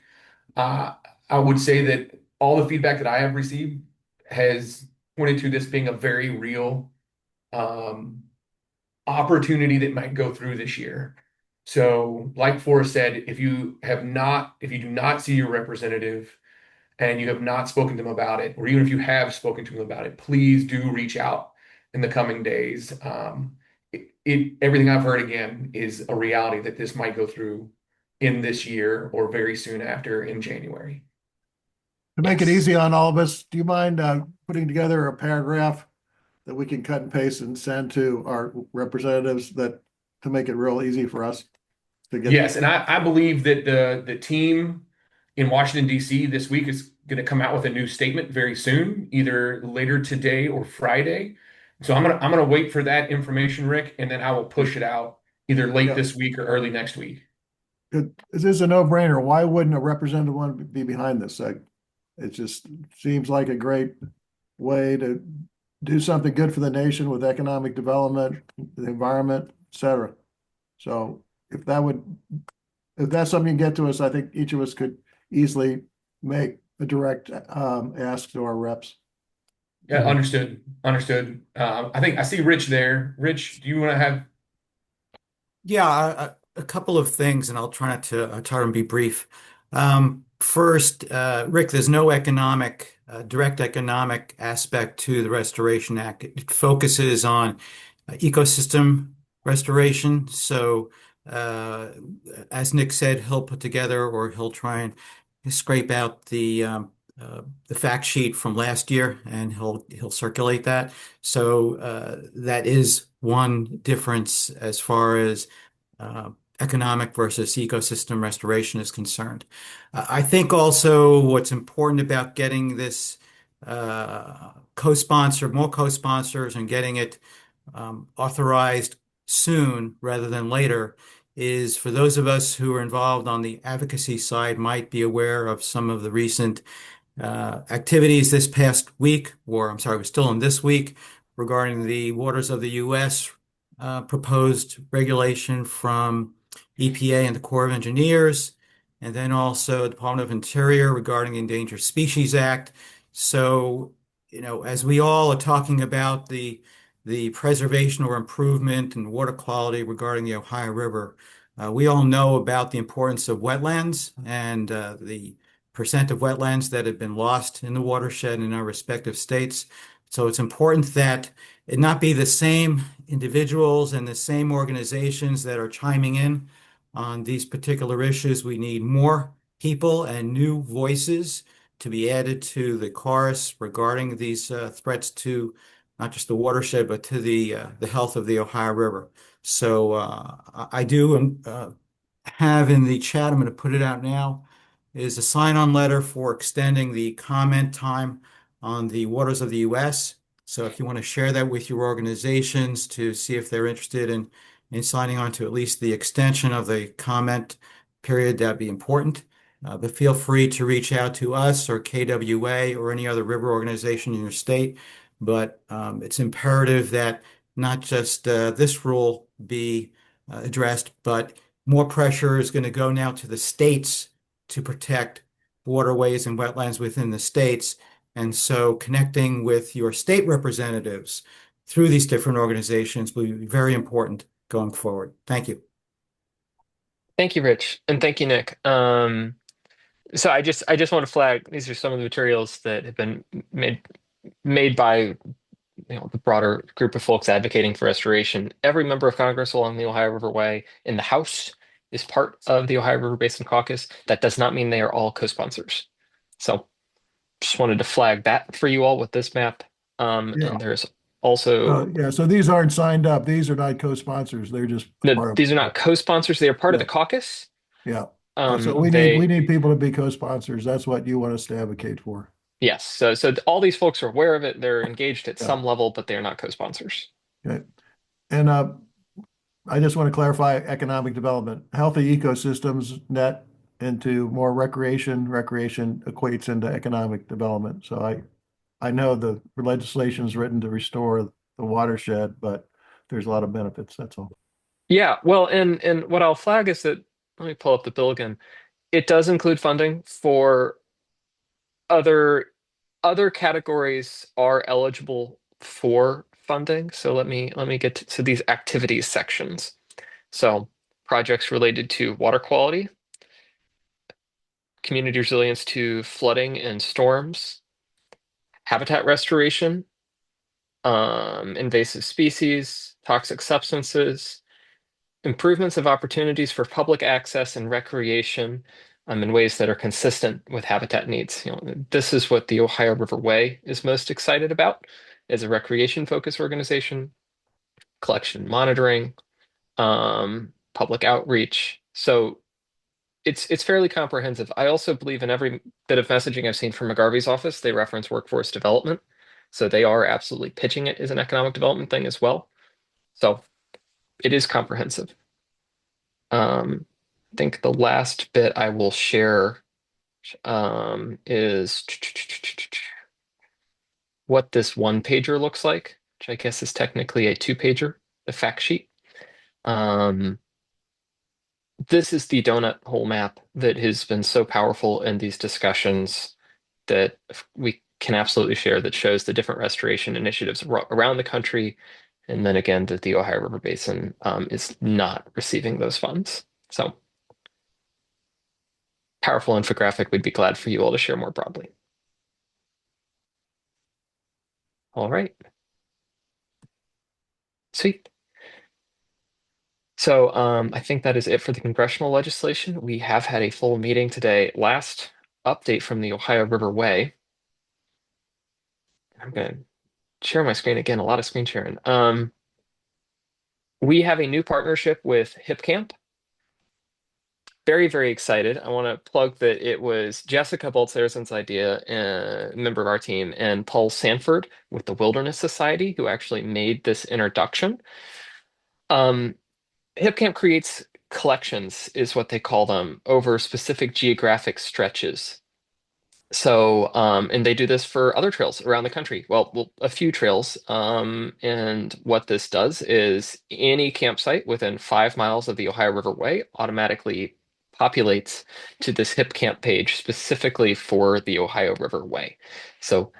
Uh, I would say that all the feedback that I have received has pointed to this being a very real um, opportunity that might go through this year. So, like Forrest said, if you do not see your representative and you have not spoken to them about it, or even if you have spoken to them about it, please do reach out in the coming days. Everything I've heard again is a reality that this might go through in this year or very soon after in January. To make it Yes. easy on all of us, do you mind putting together a paragraph that we can cut and paste and send to our representatives to make it real easy for us to get? Yes, and I believe that the team in Washington, D.C. this week is going to come out with a new statement very soon, either later today or Friday. So I'm gonna wait for that information, Rick, and then I will push it out either late Yeah. this week or early next week. This is a no-brainer. Why wouldn't a representative want to be behind this? It just seems like a great way to do something good for the nation with economic development, the environment, et cetera. So if that's something you get to us, I think each of us could easily make a direct ask to our reps. Yeah, understood. Understood. I think I see Rich there. Rich, do you want to have? Yeah, a couple of things, and I'll try not to try and be brief. First, Rick, there's no direct economic aspect to the Restoration Act. It focuses on ecosystem restoration. So, as Nick said, he'll put together or he'll try and scrape out the fact sheet from last year, and he'll circulate that. So that is one difference as far as uh, economic versus ecosystem restoration is concerned. I think also what's important about getting this more co-sponsors and getting it authorized soon rather than later is for those of us who are involved on the advocacy side might be aware of some of the recent activities this past week, or I'm sorry, we're still in this week, regarding the waters of the U.S. Proposed regulation from EPA and the Corps of Engineers, and then also Department of Interior regarding the Endangered Species Act. So, as we all are talking about the preservation or improvement in water quality regarding the Ohio River, we all know about the importance of wetlands and the percent of wetlands that have been lost in the watershed in our respective states. So it's important that it not be the same individuals and the same organizations that are chiming in on these particular issues. We need more people and new voices to be added to the chorus regarding these threats to not just the watershed, but to the health of the Ohio River. So I do have in the chat, I'm going to put it out now, is a sign-on letter for extending the comment time on the waters of the U.S. So if you want to share that with your organizations to see if they're interested in signing on to at least the extension of the comment period, that'd be important. But feel free to reach out to us or KWA or any other river organization in your state. But it's imperative that not just this rule be addressed, but more pressure is going to go now to the states to protect waterways and wetlands within the states. And so connecting with your state representatives through these different organizations will be very important going forward. Thank you. Thank you, Rich, and thank you, Nick. So I just want to flag these are some of the materials that have been made by the broader group of folks advocating for restoration. Every member of Congress along the Ohio River Way in the House is part of the Ohio River Basin Caucus. That does not mean they are all co-sponsors. So just wanted to flag that for you all with this map. Yeah. And there's also Yeah, so these aren't signed up. These are not co-sponsors. They're just part of. these are not co-sponsors. They are part of Yeah. the caucus. Yeah. So They we need people to be co-sponsors. That's what you want us to advocate for. Yes. So all these folks are aware of it. They're engaged at Yeah. some level, but they are not co-sponsors. Okay. And I just want to clarify economic development. Healthy ecosystems net into more recreation. Recreation equates into economic development. So I know the legislation is written to restore the watershed, but there's a lot of benefits. That's all. Yeah. Well, and what I'll flag is that let me pull up the bill again. It does include funding for other categories are eligible for funding. So let me get to these activities sections. So projects related to water quality, community resilience to flooding and storms, habitat restoration, invasive species, toxic substances, improvements of opportunities for public access and recreation in ways that are consistent with habitat needs. This is what the Ohio River Way is most excited about as a recreation-focused organization, collection and monitoring, public outreach. So it's fairly comprehensive. I also believe in every bit of messaging I've seen from McGarvey's office, they reference workforce development. So they are absolutely pitching it as an economic development thing as well. So it is comprehensive. I think the last bit I will share is what this one pager looks like, which I guess is technically a two pager, the fact sheet. This is the donut hole map that has been so powerful in these discussions that we can absolutely share that shows the different restoration initiatives around the country. And then again, that the Ohio River Basin is not receiving those funds. So powerful infographic. We'd be glad for you all to share more broadly. All right. Sweet. So I think that is it for the congressional legislation. We have had a full meeting today. Last update from the Ohio River Way. I'm going to share my screen again, a lot of screen sharing. We have a new partnership with HipCamp. Very, very excited. I want to plug that it was Jessica Boltzerson's idea, a member of our team, and Paul Sanford with the Wilderness Society, who actually made this introduction. HipCamp creates collections, is what they call them, over specific geographic stretches. So, and they do this for other trails around the country. Well, a few trails. And what this does is any campsite within 5 miles of the Ohio River Way automatically populates to this HipCamp page specifically for the Ohio River Way. So,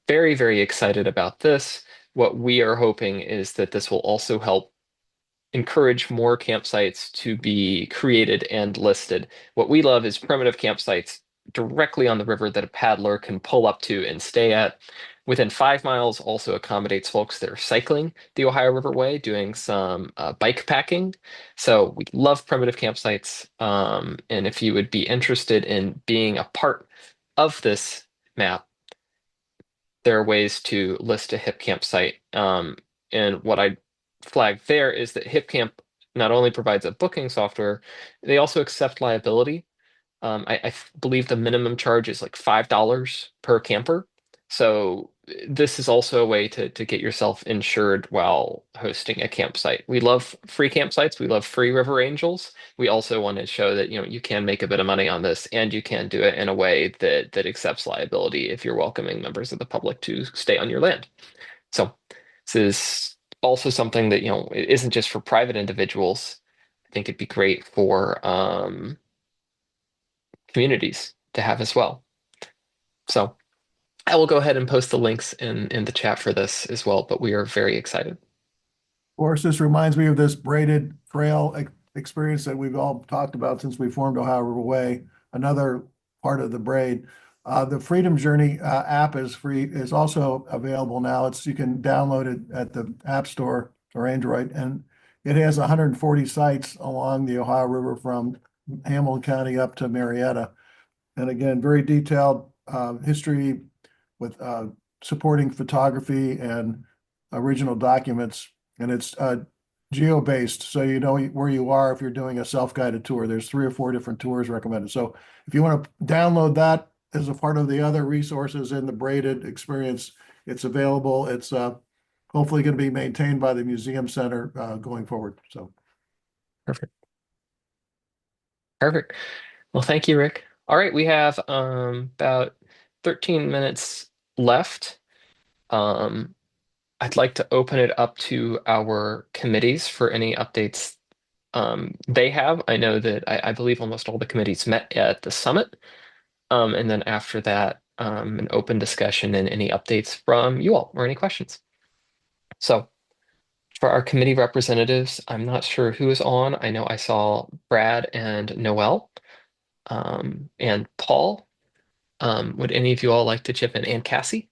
very, very excited about this. What we are hoping is that this will also help encourage more campsites to be created and listed. What we love is primitive campsites directly on the river that a paddler can pull up to and stay at. Within 5 miles also accommodates folks that are cycling the Ohio River Way, doing some bike packing. So we love primitive campsites. And if you would be interested in being a part of this map, there are ways to list a hip campsite. And what I flag there is that HipCamp not only provides a booking software, they also accept liability. I believe the minimum charge is like $5 per camper. So this is also a way to get yourself insured while hosting a campsite. We love free campsites. We love free river angels. We also want to show that you can make a bit of money on this, and you can do it in a way that accepts liability if you're welcoming members of the public to stay on your land. So this is also something that it isn't just for private individuals. I think it'd be great for communities to have as well. So I will go ahead and post the links in the chat for this as well, but we are very excited. Of course, this reminds me of this braided trail experience that we've all talked about since we formed Ohio River Way, another part of the braid. The Freedom Journey app is free, is also available now. You can download it at the App Store or Android, and it has 140 sites along the Ohio River from Hamilton County up to Marietta. And again, very detailed history with supporting photography and original documents. And it's geo-based, so you know where you are if you're doing a self-guided tour. There's 3 or 4 different tours recommended. So if you want to download that as a part of the other resources in the braided experience, it's available. It's hopefully going to be maintained by the Museum Center going forward. So Perfect. Perfect. Well, thank you, Rick. All right, we have about 13 minutes left. I'd like to open it up to our committees for any updates they have. I know that I believe almost all the committees met at the summit. And then after that, an open discussion and any updates from you all or any questions. So for our committee representatives, I'm not sure who is on. I know I saw Brad and Noel and Paul. Would any of you all like to chip in? And Cassie?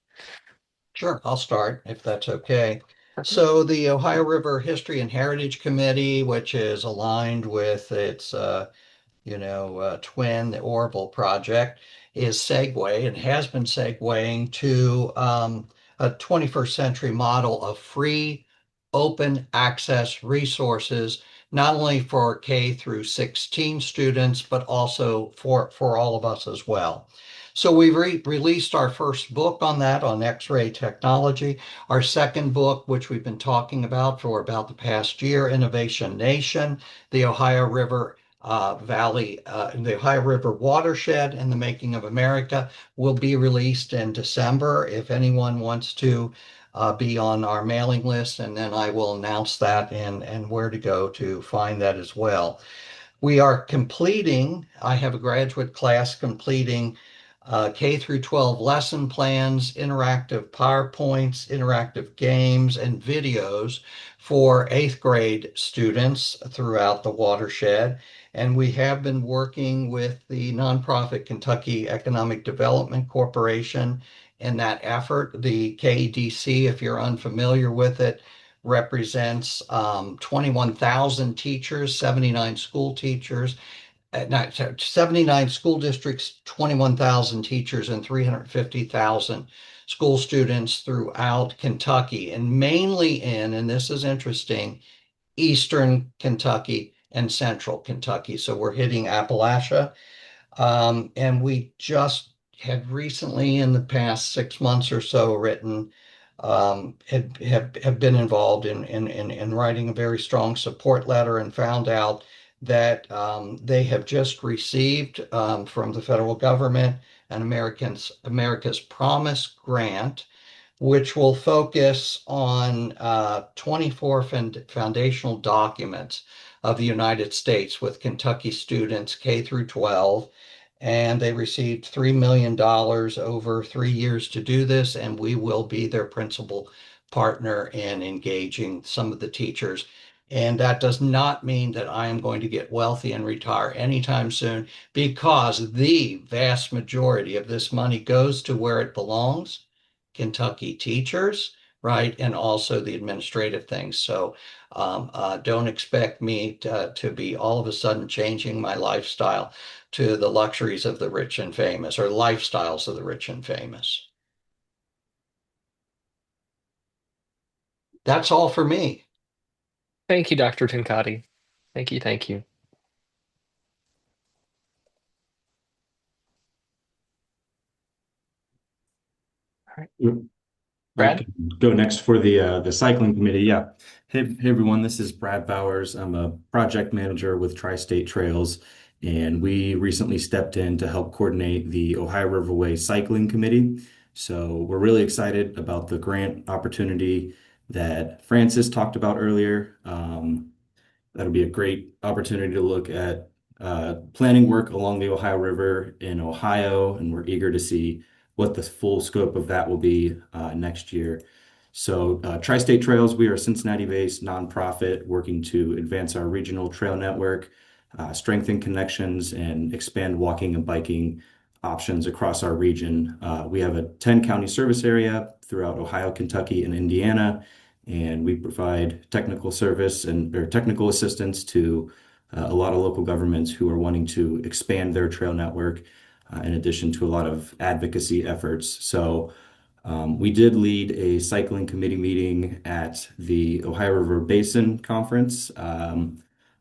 Sure, I'll start if that's okay. So the Ohio River History and Heritage Committee, which is aligned with its twin, the Orville project, is segue and has been segueing to a 21st century model of free, open access resources, not only for K through 16 students, but also for all of us as well. So we released our first book on that on X-ray technology. Our second book, which we've been talking about for about the past year, Innovation Nation, the Ohio River Valley, the Ohio River Watershed and the Making of America, will be released in December. If anyone wants to be on our mailing list, and then I will announce that and where to go to find that as well. We are completing, I have a graduate class completing K through 12 lesson plans, interactive PowerPoints, interactive games, and videos for 8th grade students throughout the watershed. And we have been working with the nonprofit Kentucky Economic Development Corporation in that effort. The KEDC, if you're unfamiliar with it, represents 21,000 teachers, 79 school teachers, 79 school districts, 21,000 teachers, and 350,000 school students throughout Kentucky, and mainly and this is interesting, Eastern Kentucky and Central Kentucky. So we're hitting Appalachia. And we just had recently, in the past 6 months or so, written, have been involved in writing a very strong support letter and found out that they have just received from the federal government an America's Promise grant, which will focus on 24 foundational documents of the United States with Kentucky students K through 12. And they received $3 million over 3 years to do this, and we will be their principal partner in engaging some of the teachers. And that does not mean that I am going to get wealthy and retire anytime soon, because the vast majority of this money goes to where it belongs, Kentucky teachers, right? And also the administrative things. So don't expect me to be all of a sudden changing my lifestyle to the luxuries of the rich and famous, or lifestyles of the rich and famous. That's all for me. Thank you, Dr. Tincati. Thank you, thank you. All right. Brad? Go next for the cycling committee. Yeah. Hey everyone, this is Brad Bowers. I'm a project manager with Tri-State Trails, and we recently stepped in to help coordinate the Ohio Riverway Cycling Committee. So we're really excited about the grant opportunity that Francis talked about earlier. That'll be a great opportunity to look at planning work along the Ohio River in Ohio, and we're eager to see what the full scope of that will be next year. So Tri-State Trails, we are a Cincinnati-based nonprofit working to advance our regional trail network, strengthen connections, and expand walking and biking options across our region. We have a 10-county service area throughout Ohio, Kentucky, and Indiana, and we provide technical service or technical assistance to a lot of local governments who are wanting to expand their trail network, in addition to a lot of advocacy efforts. So we did lead a cycling committee meeting at the Ohio River Basin Conference.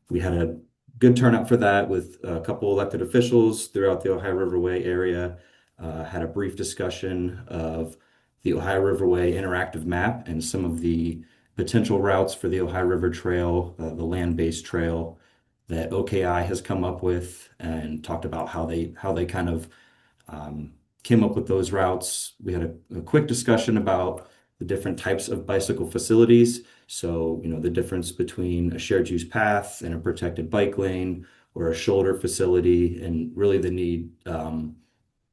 We had a good turnout for that with a couple elected officials throughout the Ohio Riverway area. Had a brief discussion of the Ohio Riverway interactive map and some of the potential routes for the Ohio River Trail, the land-based trail that OKI has come up with, and talked about how they kind of came up with those routes. We had a quick discussion about the different types of bicycle facilities. So, the difference between a shared use path and a protected bike lane or a shoulder facility, and really the need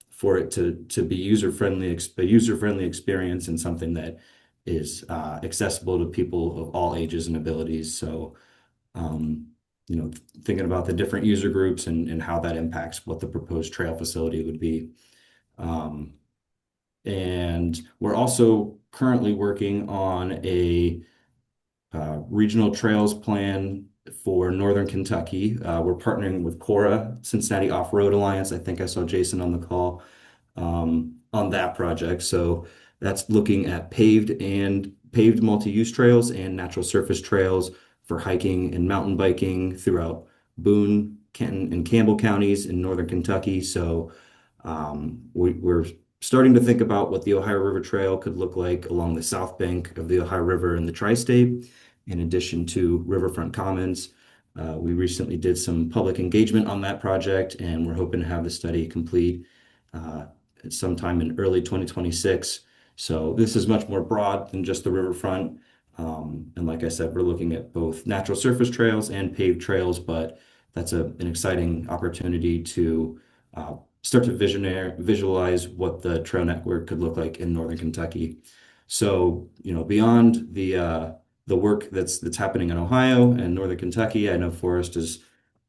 for it to be a user-friendly experience and something that is accessible to people of all ages and abilities. So, thinking about the different user groups and how that impacts what the proposed trail facility would be. And we're also currently working on a regional trails plan for Northern Kentucky. We're partnering with Cora, Cincinnati Off-Road Alliance. I think I saw Jason on the call on that project. So that's looking at paved multi-use trails and natural surface trails for hiking and mountain biking throughout Boone, Kenton, and Campbell counties in Northern Kentucky. So we're starting to think about what the Ohio River Trail could look like along the south bank of the Ohio River in the tri-state, in addition to riverfront commons. We recently did some public engagement on that project, and we're hoping to have the study complete sometime in early 2026. So this is much more broad than just the riverfront. And like I said, we're looking at both natural surface trails and paved trails, but that's an exciting opportunity to start to visualize what the trail network could look like in Northern Kentucky. So, beyond the work that's happening in Ohio and Northern Kentucky, I know Forrest has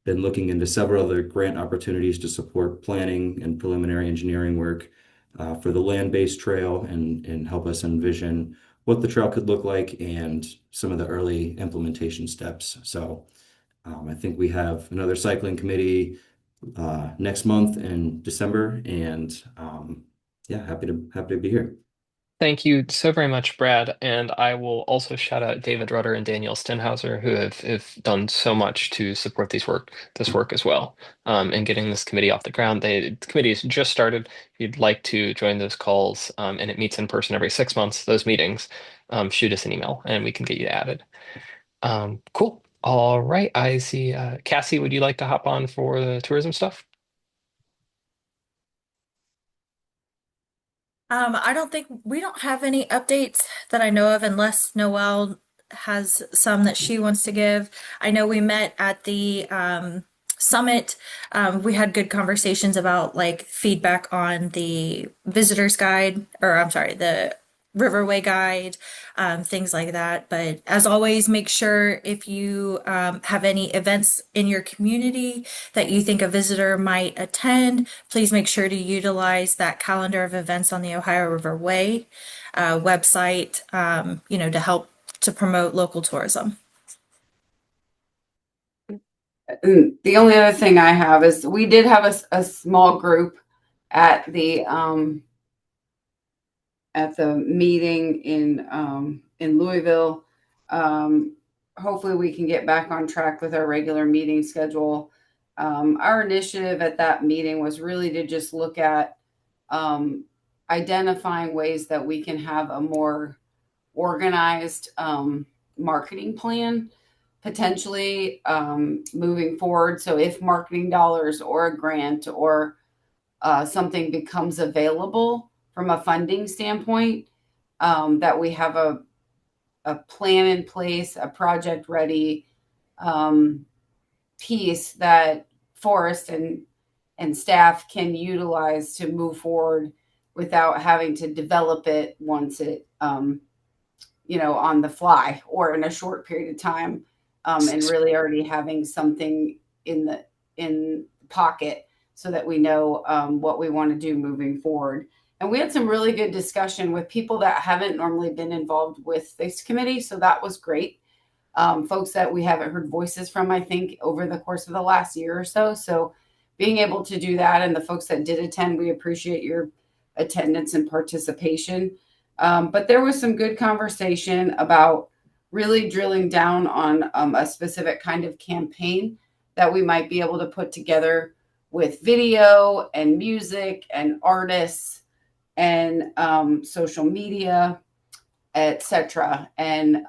been looking into several other grant opportunities to support planning and preliminary engineering work for the land-based trail and help us envision what the trail could look like and some of the early implementation steps. So I think we have another cycling committee next month in December, and happy to be here. Thank you so very much, Brad. And I will also shout out David Rudder and Daniel Stenhauser, who have done so much to support this work as well, and getting this committee off the ground. The committee has just started. If you'd like to join those calls, and it meets in person every 6 months, those meetings, shoot us an email and we can get you added. Cool. All right. I see. Cassie, would you like to hop on for the tourism stuff? I don't think we don't have any updates that I know of unless Noelle has some that she wants to give. I know we met at the summit. We had good conversations about like feedback on the visitor's guide, or I'm sorry, the Riverway guide, things like that. But as always, make sure if you have any events in your community that you think a visitor might attend, please make sure to utilize that calendar of events on the Ohio Riverway website, to help to promote local tourism. The only other thing I have is we did have a small group at the meeting in Louisville. Hopefully we can get back on track with our regular meeting schedule. Our initiative at that meeting was really to just look at identifying ways that we can have a more organized marketing plan, potentially moving forward. So if marketing dollars or a grant or something becomes available from a funding standpoint, that we have a plan in place, a project ready, piece that Forrest and staff can utilize to move forward without having to develop it once it, on the fly or in a short period of time, and really already having something in the pocket so that we know what we want to do moving forward. And we had some really good discussion with people that haven't normally been involved with this committee, so that was great. Folks that we haven't heard voices from, I think, over the course of the last year or so. So being able to do that, and the folks that did attend, we appreciate your attendance and participation. But there was some good conversation about really drilling down on a specific kind of campaign that we might be able to put together with video and music and artists and social media, etc., and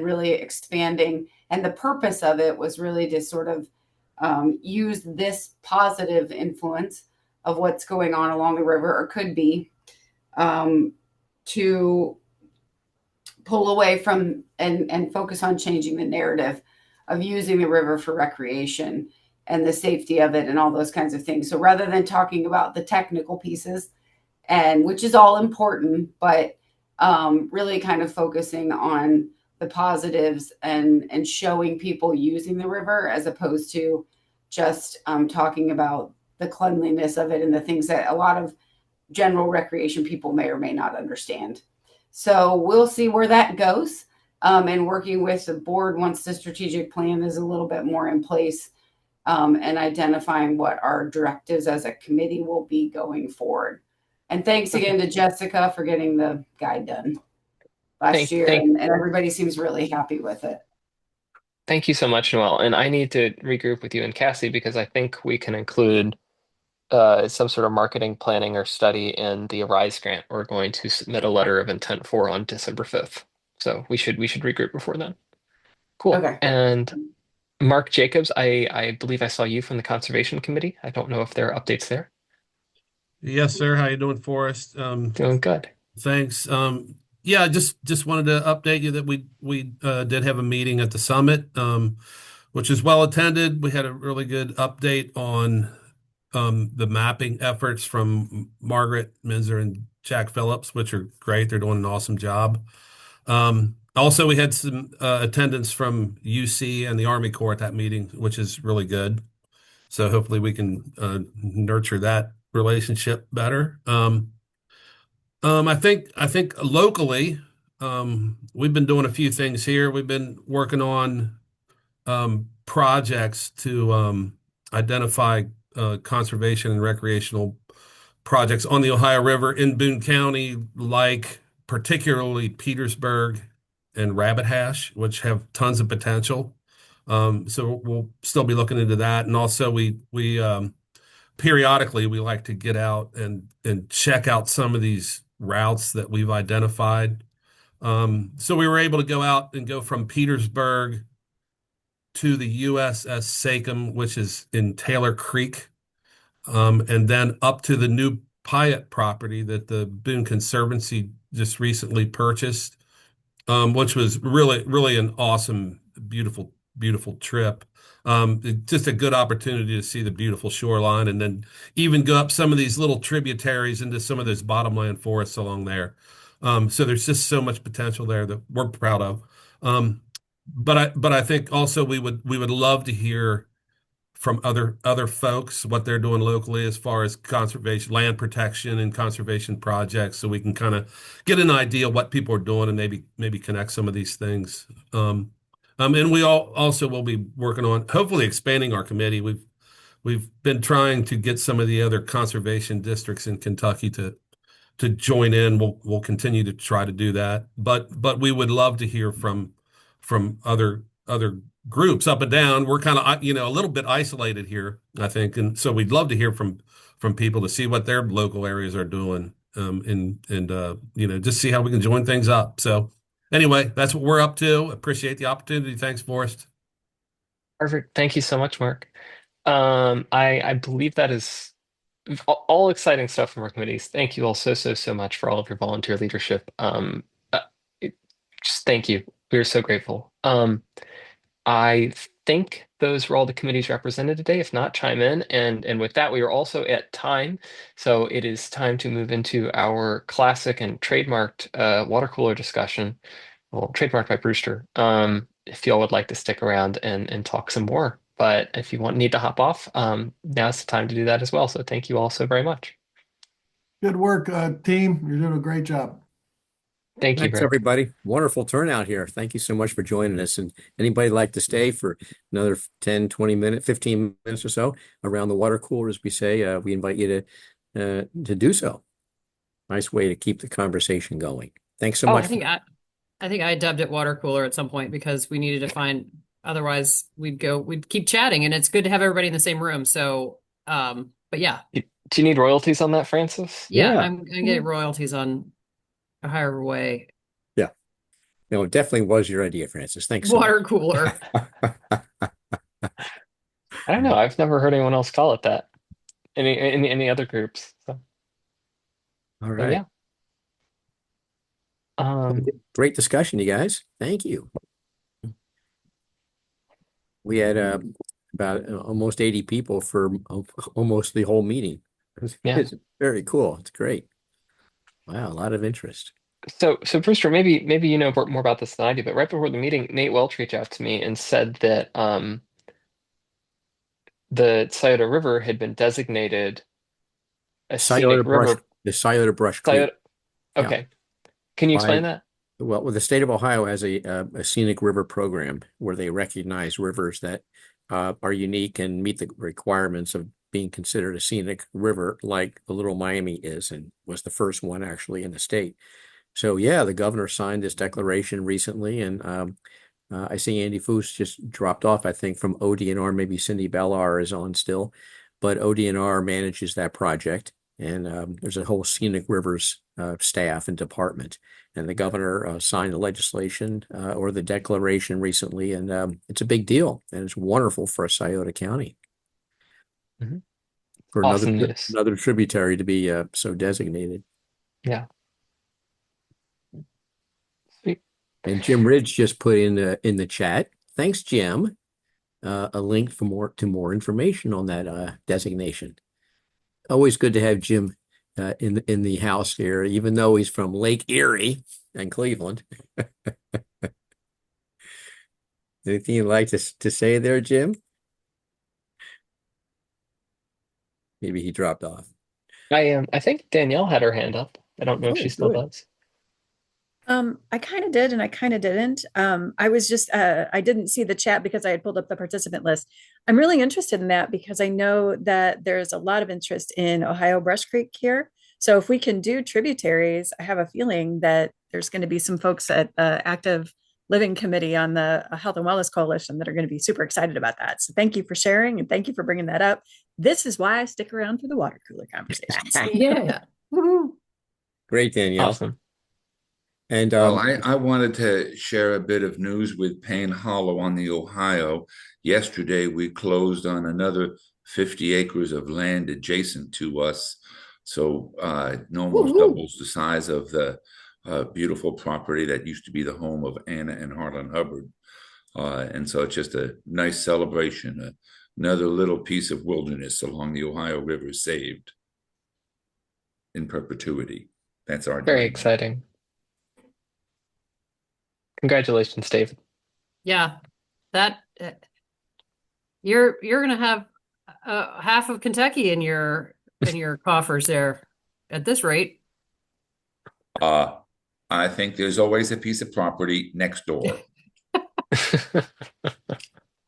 really expanding. And the purpose of it was really to sort of use this positive influence of what's going on along the river, or could be, to pull away from and focus on changing the narrative of using the river for recreation and the safety of it and all those kinds of things. So rather than talking about the technical pieces, and which is all important, but really kind of focusing on the positives and showing people using the river, as opposed to just talking about the cleanliness of it and the things that a lot of general recreation people may or may not understand. So we'll see where that goes. And working with the board once the strategic plan is a little bit more in place, and identifying what our directives as a committee will be going forward. And thanks again to Jessica for getting the guide done last year. And everybody seems really happy with it. Thank you so much, Noelle. And I need to regroup with you and Cassie, because I think we can include some sort of marketing planning or study in the Arise grant we're going to submit a letter of intent for on December 5th. So we should regroup before then. Cool. Okay. And Mark Jacobs, I believe I saw you from the Conservation Committee. I don't know if there are updates there. Yes, sir. How you doing, Forrest? Doing good. Thanks. Yeah, just wanted to update you that we did have a meeting at the summit, which is well attended. We had a really good update on the mapping efforts from Margaret Minzer and Jack Phillips, which are great. They're doing an awesome job. Also, we had some attendance from UC and the Army Corps at that meeting, which is really good. So hopefully we can nurture that relationship better. I think locally, we've been doing a few things here. We've been working on projects to identify conservation and recreational projects on the Ohio River in Boone County, like particularly Petersburg and Rabbit Hash, which have tons of potential. So we'll still be looking into that. And also we periodically we like to get out and check out some of these routes that we've identified. So we were able to go out and go from Petersburg to the USS Sachem, which is in Taylor Creek, and then up to the new Pyatt property that the Boone Conservancy just recently purchased, which was really an awesome, beautiful trip. Just a good opportunity to see the beautiful shoreline, and then even go up some of these little tributaries into some of those bottomland forests along there. So there's just so much potential there that we're proud of. But I think also we would love to hear from other folks what they're doing locally as far as conservation, land protection, and conservation projects, so we can kind of get an idea of what people are doing and maybe connect some of these things. And we also will be working on hopefully expanding our committee. We've been trying to get some of the other conservation districts in Kentucky to join in. We'll continue to try to do that, but we would love to hear from other groups up and down. We're kind of a little bit isolated here, I think, and so we'd love to hear from people to see what their local areas are doing, and just see how we can join things up. So anyway, that's what we're up to. Appreciate the opportunity. Thanks, Forrest. Perfect. Thank you so much, Mark. I believe that is all exciting stuff from our committees. Thank you all so much for all of your volunteer leadership. Just thank you. We're so grateful. I think those were all the committees represented today. If not, chime in. And with that, we are also at time. So it is time to move into our classic and trademarked water cooler discussion. Well, trademarked by Brewster. If y'all would like to stick around and talk some more. But if you need to hop off, now's the time to do that as well. So thank you all so very much. Good work, team. You're doing a great job. Thank you, Thanks, Rick. everybody. Wonderful turnout here. Thank you so much for joining us. And anybody like to stay for another 10, 20 minutes, 15 minutes or so around the water cooler, as we say, we invite you to do so. Nice way to keep the conversation going. Thanks so Oh, much. I think I dubbed it water cooler at some point because we needed to find, otherwise we'd keep chatting, and it's good to have everybody in the same room. So, but yeah. Do you need royalties on that, Francis? Yeah, I'm gonna get royalties on a higher way. Yeah. No, it definitely was your idea, Francis. Thanks so Water much. cooler. I don't know. I've never heard anyone else call it that. Any other groups. So. All But right. yeah. Great discussion, you guys. Thank you. We had about almost 80 people for almost the whole meeting. Yeah. It's very cool. It's great. Wow, a lot of interest. So Brewster, maybe you know more about this than I do, but right before the meeting, Nate Welch reached out to me and said that the Scioto River had been designated a scenic river. The Scioto Brush Creek. Okay. Yeah. Can you explain that? Well, the state of Ohio has a scenic river program where they recognize rivers that are unique and meet the requirements of being considered a scenic river, like the Little Miami is, and was the first one actually in the state. So yeah, the governor signed this declaration recently, and I see Andy Foose just dropped off, I think, from ODNR. Maybe Cindy Bellar is on still, but ODNR manages that project, and there's a whole scenic rivers staff and department. And the governor signed the legislation or the declaration recently, and it's a big deal, and it's wonderful for Scioto County. Mm-hmm. For awesome news. Another tributary to be so designated. Yeah. Sweet. And Jim Ridge just put in the chat. Thanks, Jim. A link for more information on that designation. Always good to have Jim in the house here, even though he's from Lake Erie and Cleveland. Anything you'd like to say there, Jim? Maybe he dropped off. I think Danielle had her hand up. I don't know if she still does. I kind of did and I kind of didn't. I was just I didn't see the chat because I had pulled up the participant list. I'm really interested in that because I know that there's a lot of interest in Ohio Brush Creek here. So if we can do tributaries, I have a feeling that there's going to be some folks at Active Living Committee on the Health and Wellness Coalition that are going to be super excited about that. So thank you for sharing and thank you for bringing that up. This is why I stick around for the water cooler conversations. Yeah. Great, Danielle. Awesome. And well, I wanted to share a bit of news with Payne Hollow on the Ohio. Yesterday, we closed on another 50 acres of land adjacent to us. So it almost doubles the size of the beautiful property that used to be the home of Anna and Harlan Hubbard. And so it's just a nice celebration, another little piece of wilderness along the Ohio River saved in perpetuity. That's our Very dream. exciting. Congratulations, David. Yeah, that you're gonna have half of Kentucky in your coffers there at this rate. I think there's always a piece of property next door.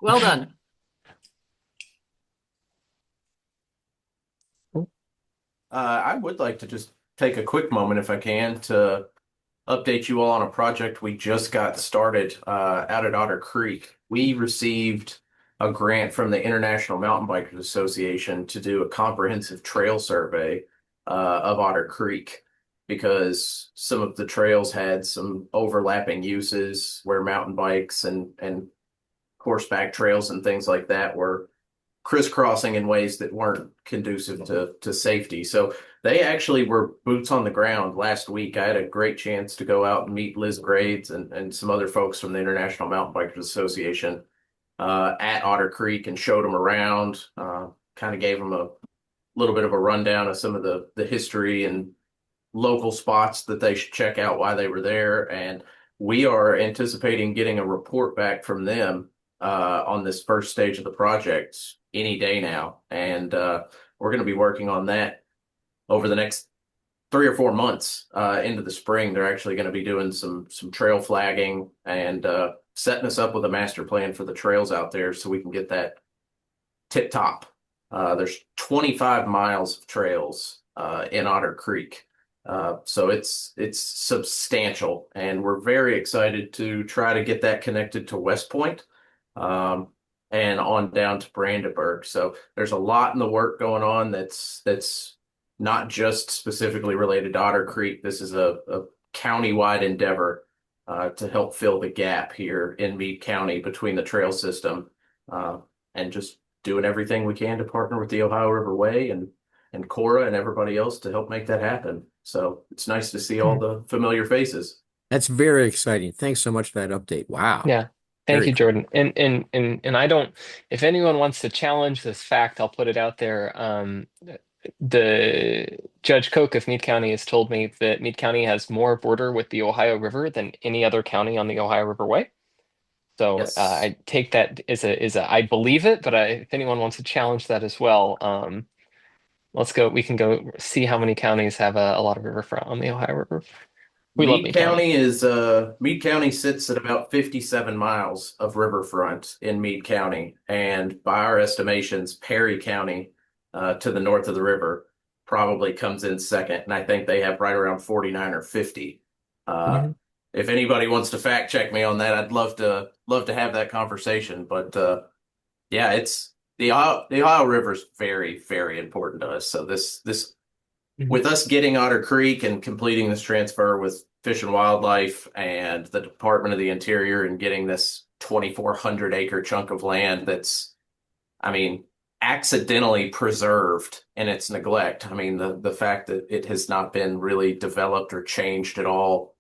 Well done. I would like to just take a quick moment, if I can, to update you all on a project we just got started out at Otter Creek. We received a grant from the International Mountain Bikers Association to do a comprehensive trail survey of Otter Creek because some of the trails had some overlapping uses where mountain bikes and horseback trails and things like that were crisscrossing in ways that weren't conducive to safety. So they actually were boots on the ground last week. I had a great chance to go out and meet Liz Grades and some other folks from the International Mountain Bikers Association at Otter Creek and showed them around, kind of gave them a little bit of a rundown of some of the history and local spots that they should check out while they were there. And we are anticipating getting a report back from them on this first stage of the project any day now. And we're going to be working on that over the next 3 or 4 months into the spring. They're actually going to be doing some trail flagging and setting us up with a master plan for the trails out there so we can get that tip top. There's 25 miles of trails in Otter Creek. So it's substantial, and we're very excited to try to get that connected to West Point and on down to Brandenburg. So there's a lot in the work going on that's not just specifically related to Otter Creek. This is a county-wide endeavor to help fill the gap here in Meade County between the trail system and just doing everything we can to partner with the Ohio River Way and Cora and everybody else to help make that happen. So it's nice to see all the familiar faces. That's very exciting. Thanks so much for that update. Wow. Yeah. Thank Very you, Jordan. And I don't, if anyone wants to challenge this fact, I'll put it out there. The Judge Koch of Meade County has told me that Meade County has more border with the Ohio River than any other county on the Ohio River Way. So Yes. I take that as a I believe it, but if anyone wants to challenge that as well, let's go. We can go see how many counties have a lot of riverfront on the Ohio River. We love Meade Meade County. Meade County sits at about 57 miles of riverfront in Meade County, and by our estimations, Perry County to the north of the river probably comes in second, and I think they have right around 49 or 50. If anybody wants to fact check me on that, I'd love to have that conversation. But yeah, it's the Ohio River is very, very important to us. So this with us getting Otter Creek and completing this transfer with Fish and Wildlife and the Department of the Interior and getting this 2,400 acre chunk of land that's, I mean, accidentally preserved in its neglect. I mean, the fact that it has not been really developed or changed at all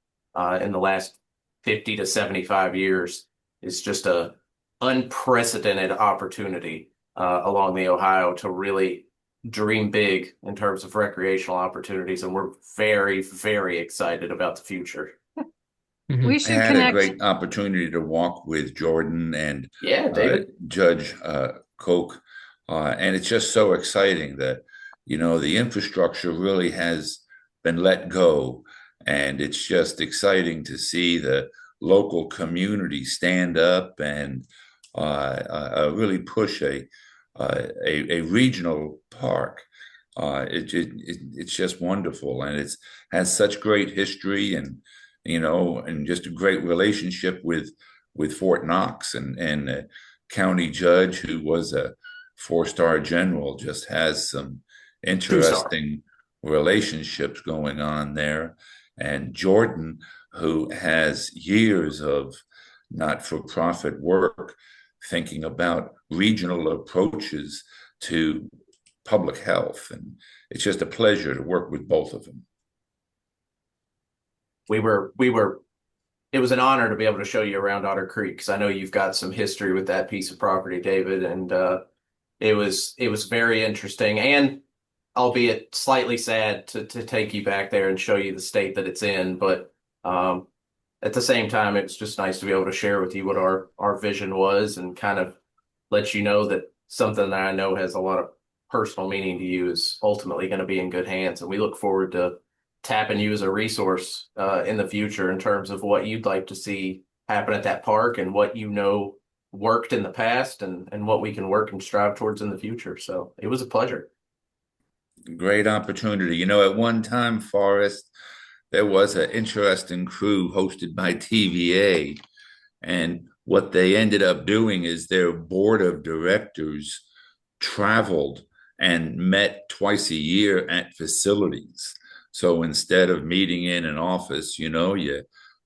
in the last 50 to 75 years is just a unprecedented opportunity along the Ohio to really dream big in terms of recreational opportunities, and we're very, very excited about the future. We should had a great opportunity to walk with Jordan and David. Judge Koch, and it's just so exciting that the infrastructure really has been let go, and it's just exciting to see the local community stand up and really push a regional park. It's just wonderful, and it's has such great history, and and just a great relationship with Fort Knox and a county judge who was a 4-star general. Just has some interesting relationships going on there, and Jordan, who has years of not-for-profit work thinking about regional approaches to public health. And it's just a pleasure to work with both of them. It was an honor to be able to show you around Otter Creek, because I know you've got some history with that piece of property, David. And it was very interesting, and albeit slightly sad to take you back there and show you the state that it's in. But at the same time, it's just nice to be able to share with you what our vision was and kind of let you know that something that I know has a lot of personal meaning to you is ultimately going to be in good hands. And we look forward to tapping you as a resource in the future in terms of what you'd like to see happen at that park and what worked in the past and what we can work and strive towards in the future. So it was a pleasure. Great opportunity. At one time, Forrest, there was an interesting crew hosted by TVA, and what they ended up doing is their board of directors traveled and met twice a year at facilities. So instead of meeting in an office, you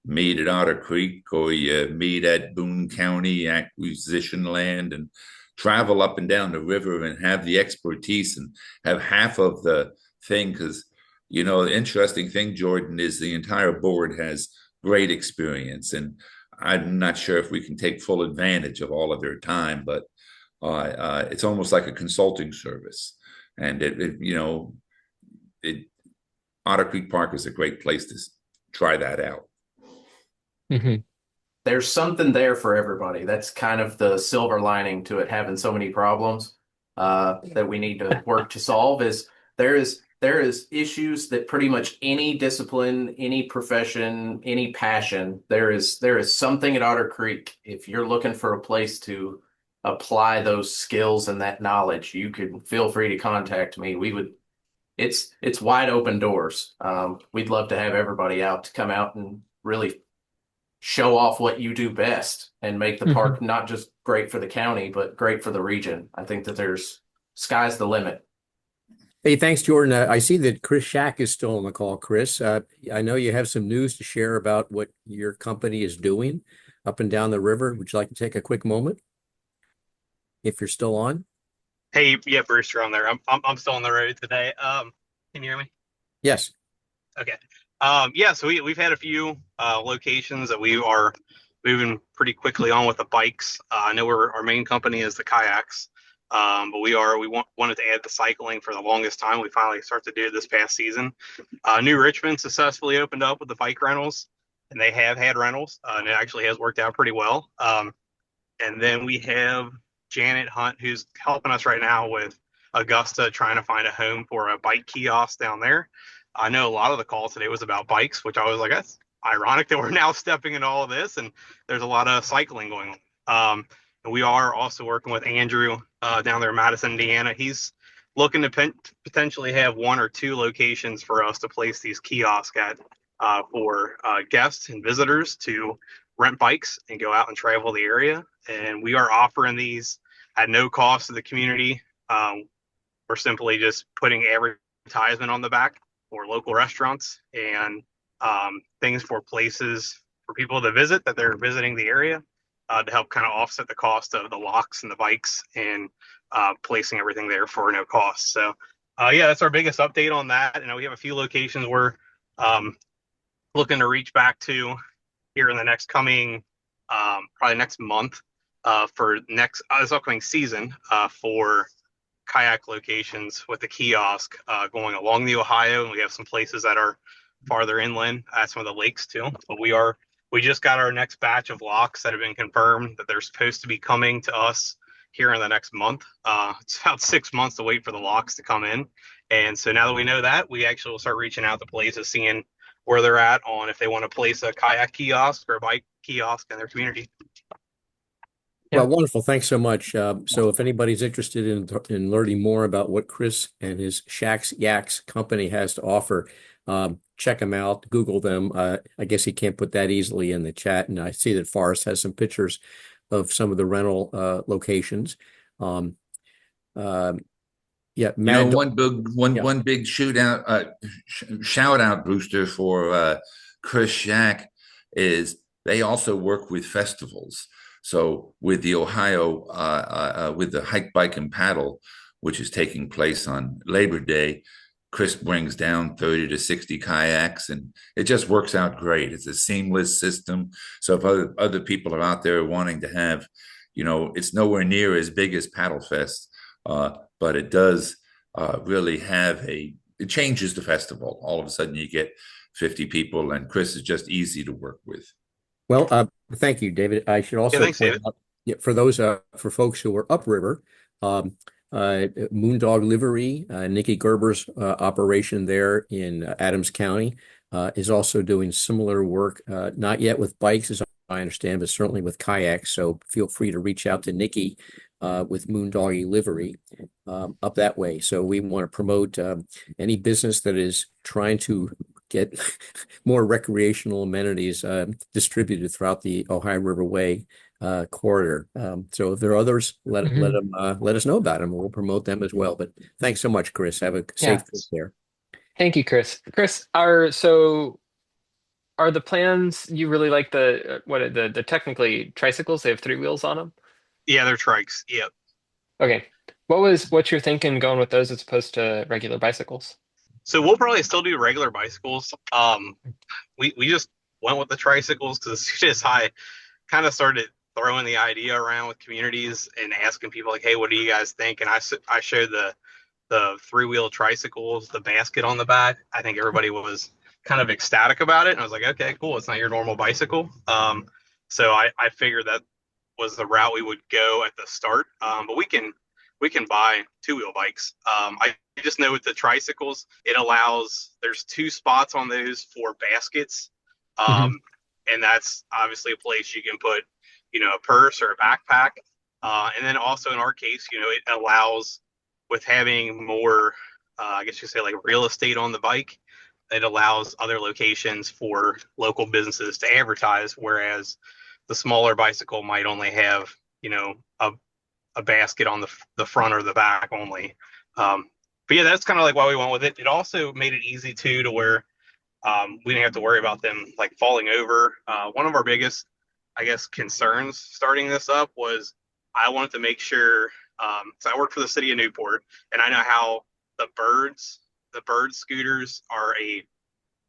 meet at Otter Creek or you meet at Boone County Acquisition Land and travel up and down the river and have the expertise and have half of the thing. Because, the interesting thing, Jordan, is the entire board has great experience. And I'm not sure if we can take full advantage of all of their time, but it's almost like a consulting service. And Otter Creek Park is a great place to try that out. Mhm. There's something there for everybody. That's kind of the silver lining to it having so many problems that we need to work to solve. Is there is issues that pretty much any discipline, any profession, any passion, there is something at Otter Creek. If you're looking for a place to apply those skills and that knowledge, you can feel free to contact me. It's wide open doors. We'd love to have everybody out to come out and really show off what you do best and make the park not just great for the county, but great for the region. I think that sky's the limit. Hey, thanks, Jordan. I see that Chris Shack is still on the call. Chris, I know you have some news to share about what your company is doing up and down the river. Would you like to take a quick moment if you're still on? Hey, yeah, Bruce, you're on there. I'm still on the road today. Can you hear me? Yes. Okay. Yeah, so we've had a few locations that we are moving pretty quickly on with the bikes. I know our main company is the kayaks, but wanted to add the cycling for the longest time. We finally started to do it this past season. New Richmond successfully opened up with the bike rentals, and they have had rentals, and it actually has worked out pretty well. And then we have Janet Hunt, who's helping us right now with Augusta, trying to find a home for a bike kiosk down there. I know a lot of the call today was about bikes, which I was like, that's ironic that we're now stepping into all of this, and there's a lot of cycling going on. And we are also working with Andrew down there in Madison, Indiana. He's looking to potentially have one or two locations for us to place these kiosks at for guests and visitors to rent bikes and go out and travel the area. And we are offering these at no cost to the community. We're simply just putting advertisement on the back for local restaurants and things for places for people to visit that they're visiting the area to help kind of offset the cost of the locks and the bikes and placing everything there for no cost. So yeah, that's our biggest update on that. We have a few locations we're looking to reach back to here in the next coming probably next month for this upcoming season for kayak locations with the kiosk going along the Ohio, and we have some places that are farther inland at some of the lakes too. But we just got our next batch of locks that have been confirmed that they're supposed to be coming to us here in the next month. It's about 6 months to wait for the locks to come in, and so now that we know that, we actually will start reaching out to places, seeing where they're at on if they want to place a kayak kiosk or a bike kiosk in their community. Well, wonderful. Thanks so much. So if anybody's interested in learning more about what Chris and his Shacks Yaks company has to offer, check them out, Google them. I guess he can't put that easily in the chat. And I see that Forrest has some pictures of some of the rental locations. Yeah, One big shout out, Brewster, for Chris Shack is they also work with festivals. So with the Ohio, with the Hike, Bike, and Paddle, which is taking place on Labor Day, Chris brings down 30 to 60 kayaks, and it just works out great. It's a seamless system. So if other people are out there wanting to have, it's nowhere near as big as Paddle Fest, but it does really it changes the festival. All of a sudden you get 50 people, and Chris is just easy to work with. Well, thank you, David. I should also thanks, point out, for folks who are upriver, Moondog Livery, Nikki Gerber's operation there in Adams County, is also doing similar work, not yet with bikes, as I understand, but certainly with kayaks. So feel free to reach out to Nikki with Moondoggy Livery up that way. So we want to promote any business that is trying to get more recreational amenities distributed throughout the Ohio River Way corridor. So if there are others, let us know about them. We'll promote them as well. But thanks so much, Chris. Have a safe trip there. Thank you, Chris. Chris, are the plans, you really like the technically tricycles? They have 3 wheels on them? Yeah, they're trikes. Yep. Okay. What's your thinking going with those as opposed to regular bicycles? So we'll probably still do regular bicycles. We just went with the tricycles because it's just high. kind of started throwing the idea around with communities and asking people like, hey, what do you guys think? And I showed the three-wheel tricycles, the basket on the back. I think everybody was kind of ecstatic about it. And I was like, okay, cool. It's not your normal bicycle. So I figured that was the route we would go at the start. But we can buy two-wheel bikes. I just know with the tricycles, there's 2 spots on those for baskets. And that's obviously a place you can put, a purse or a backpack. And then also in our case, it allows, with having more, I guess you say, like real estate on the bike, it allows other locations for local businesses to advertise, whereas the smaller bicycle might only have, a basket on the front or the back only. But yeah, that's kind of like why we went with it. It also made it easy too, to where we didn't have to worry about them like falling over. One of our biggest, I guess, concerns starting this up was I wanted to make sure. So I work for the city of Newport, and I know how the bird scooters are a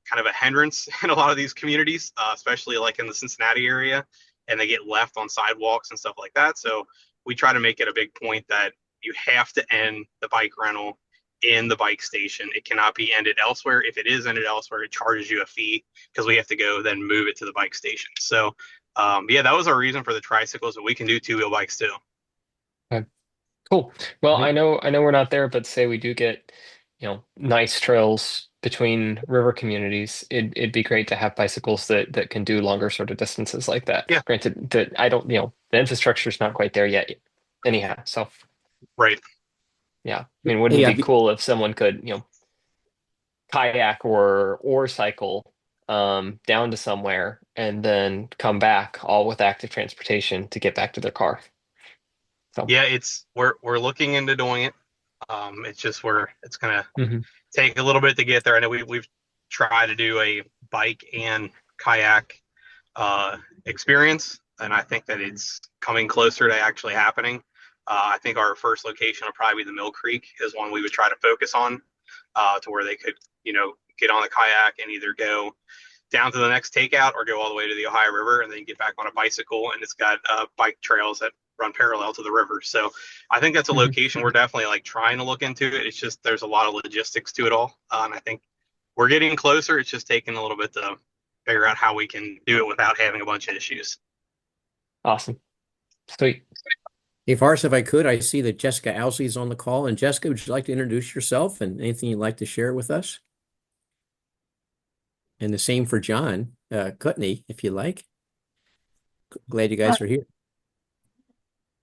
kind of a hindrance in a lot of these communities, especially like in the Cincinnati area, and they get left on sidewalks and stuff like that. So we try to make it a big point that you have to end the bike rental in the bike station. It cannot be ended elsewhere. If it is ended elsewhere, it charges you a fee because we have to go then move it to the bike station. So yeah, that was our reason for the tricycles, but we can do two-wheel bikes too. Okay. Cool. Well, I know we're not there, but say we do get, nice trails between river communities. It'd be great to have bicycles that can do longer sort of distances like that. Yeah. Granted that I don't, the infrastructure is not quite there yet anyhow. So right. Yeah. I mean, wouldn't Hey, it be cool if someone could, kayak or cycle down to somewhere and then come back all with active transportation to get back to their car? So Yeah, we're looking into doing it. It's just it's gonna take a little bit to get there. I know we've tried to do a bike and kayak experience, and I think that it's coming closer to actually happening. I think our first location will probably be the Mill Creek is one we would try to focus on, to where they could, get on the kayak and either go down to the next takeout or go all the way to the Ohio River and then get back on a bicycle. And it's got bike trails that run parallel to the river. So I think that's a location we're definitely like trying to look into it. It's just there's a lot of logistics to it all, and I think we're getting closer. It's just taking a little bit to figure out how we can do it without having a bunch of issues. Awesome. Sweet. Hey, Faris, if I could, I see that Jessica Owsley is on the call. And Jessica, would you like to introduce yourself and anything you'd like to share with us? And the same for John Cutney, if you like. Glad you guys are here.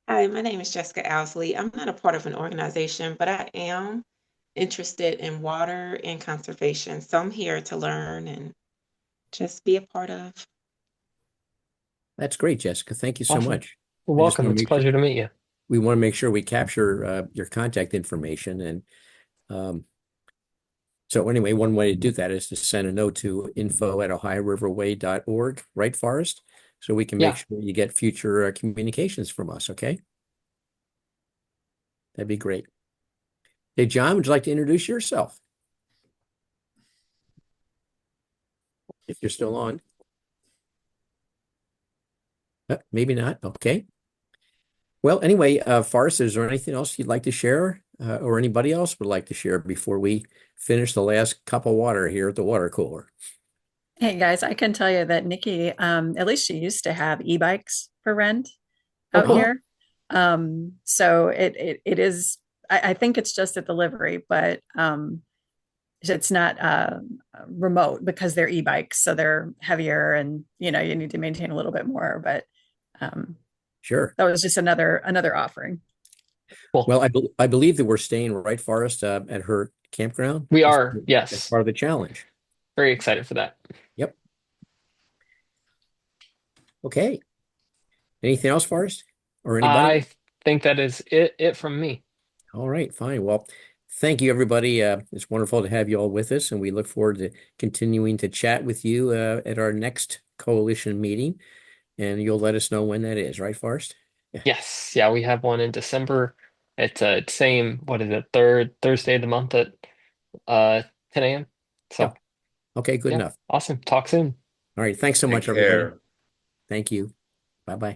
Hi, my name is Jessica Owsley. I'm not a part of an organization, but I am interested in water and conservation. So I'm here to learn and just be a part of. That's great, Jessica. Thank you so Awesome. much. Well, I just welcome. wanna It's a make sure- pleasure to meet you. We want to make sure we capture your contact information. And so anyway, one way to do that is to send a note to info@ohioriverway.org, right, Forrest? So we can make Yeah. sure you get future communications from us, okay? That'd be great. Hey, John, would you like to introduce yourself? If you're still on. Maybe not. Okay. Well, anyway, Forrest, is there anything else you'd like to share, or anybody else would like to share before we finish the last cup of water here at the water cooler? Hey guys, I can tell you that Nikki, at least she used to have e-bikes for rent Oh, out cool. here. So it is, I think it's just a delivery, but it's not remote because they're e-bikes, so they're heavier and you need to maintain a little bit more. But Sure. that was just another offering. Cool. Well, I believe that we're staying, right, Forrest, at her campground. We are, That's yes. part of the challenge. Very excited for that. Yep. Okay. Anything else, Forrest? Or anybody? I think that is it from me. All right, fine. Well, thank you, everybody. It's wonderful to have you all with us, and we look forward to continuing to chat with you at our next coalition meeting. And you'll let us know when that is, right, Forrest? Yes. Yeah, we have one in December. It's same, what is it, third Thursday of the month at 10 a.m. So Yeah. Okay, good yeah, enough. awesome. Talk soon. All right, thanks so Take much, everybody. care. Thank you. Bye-bye.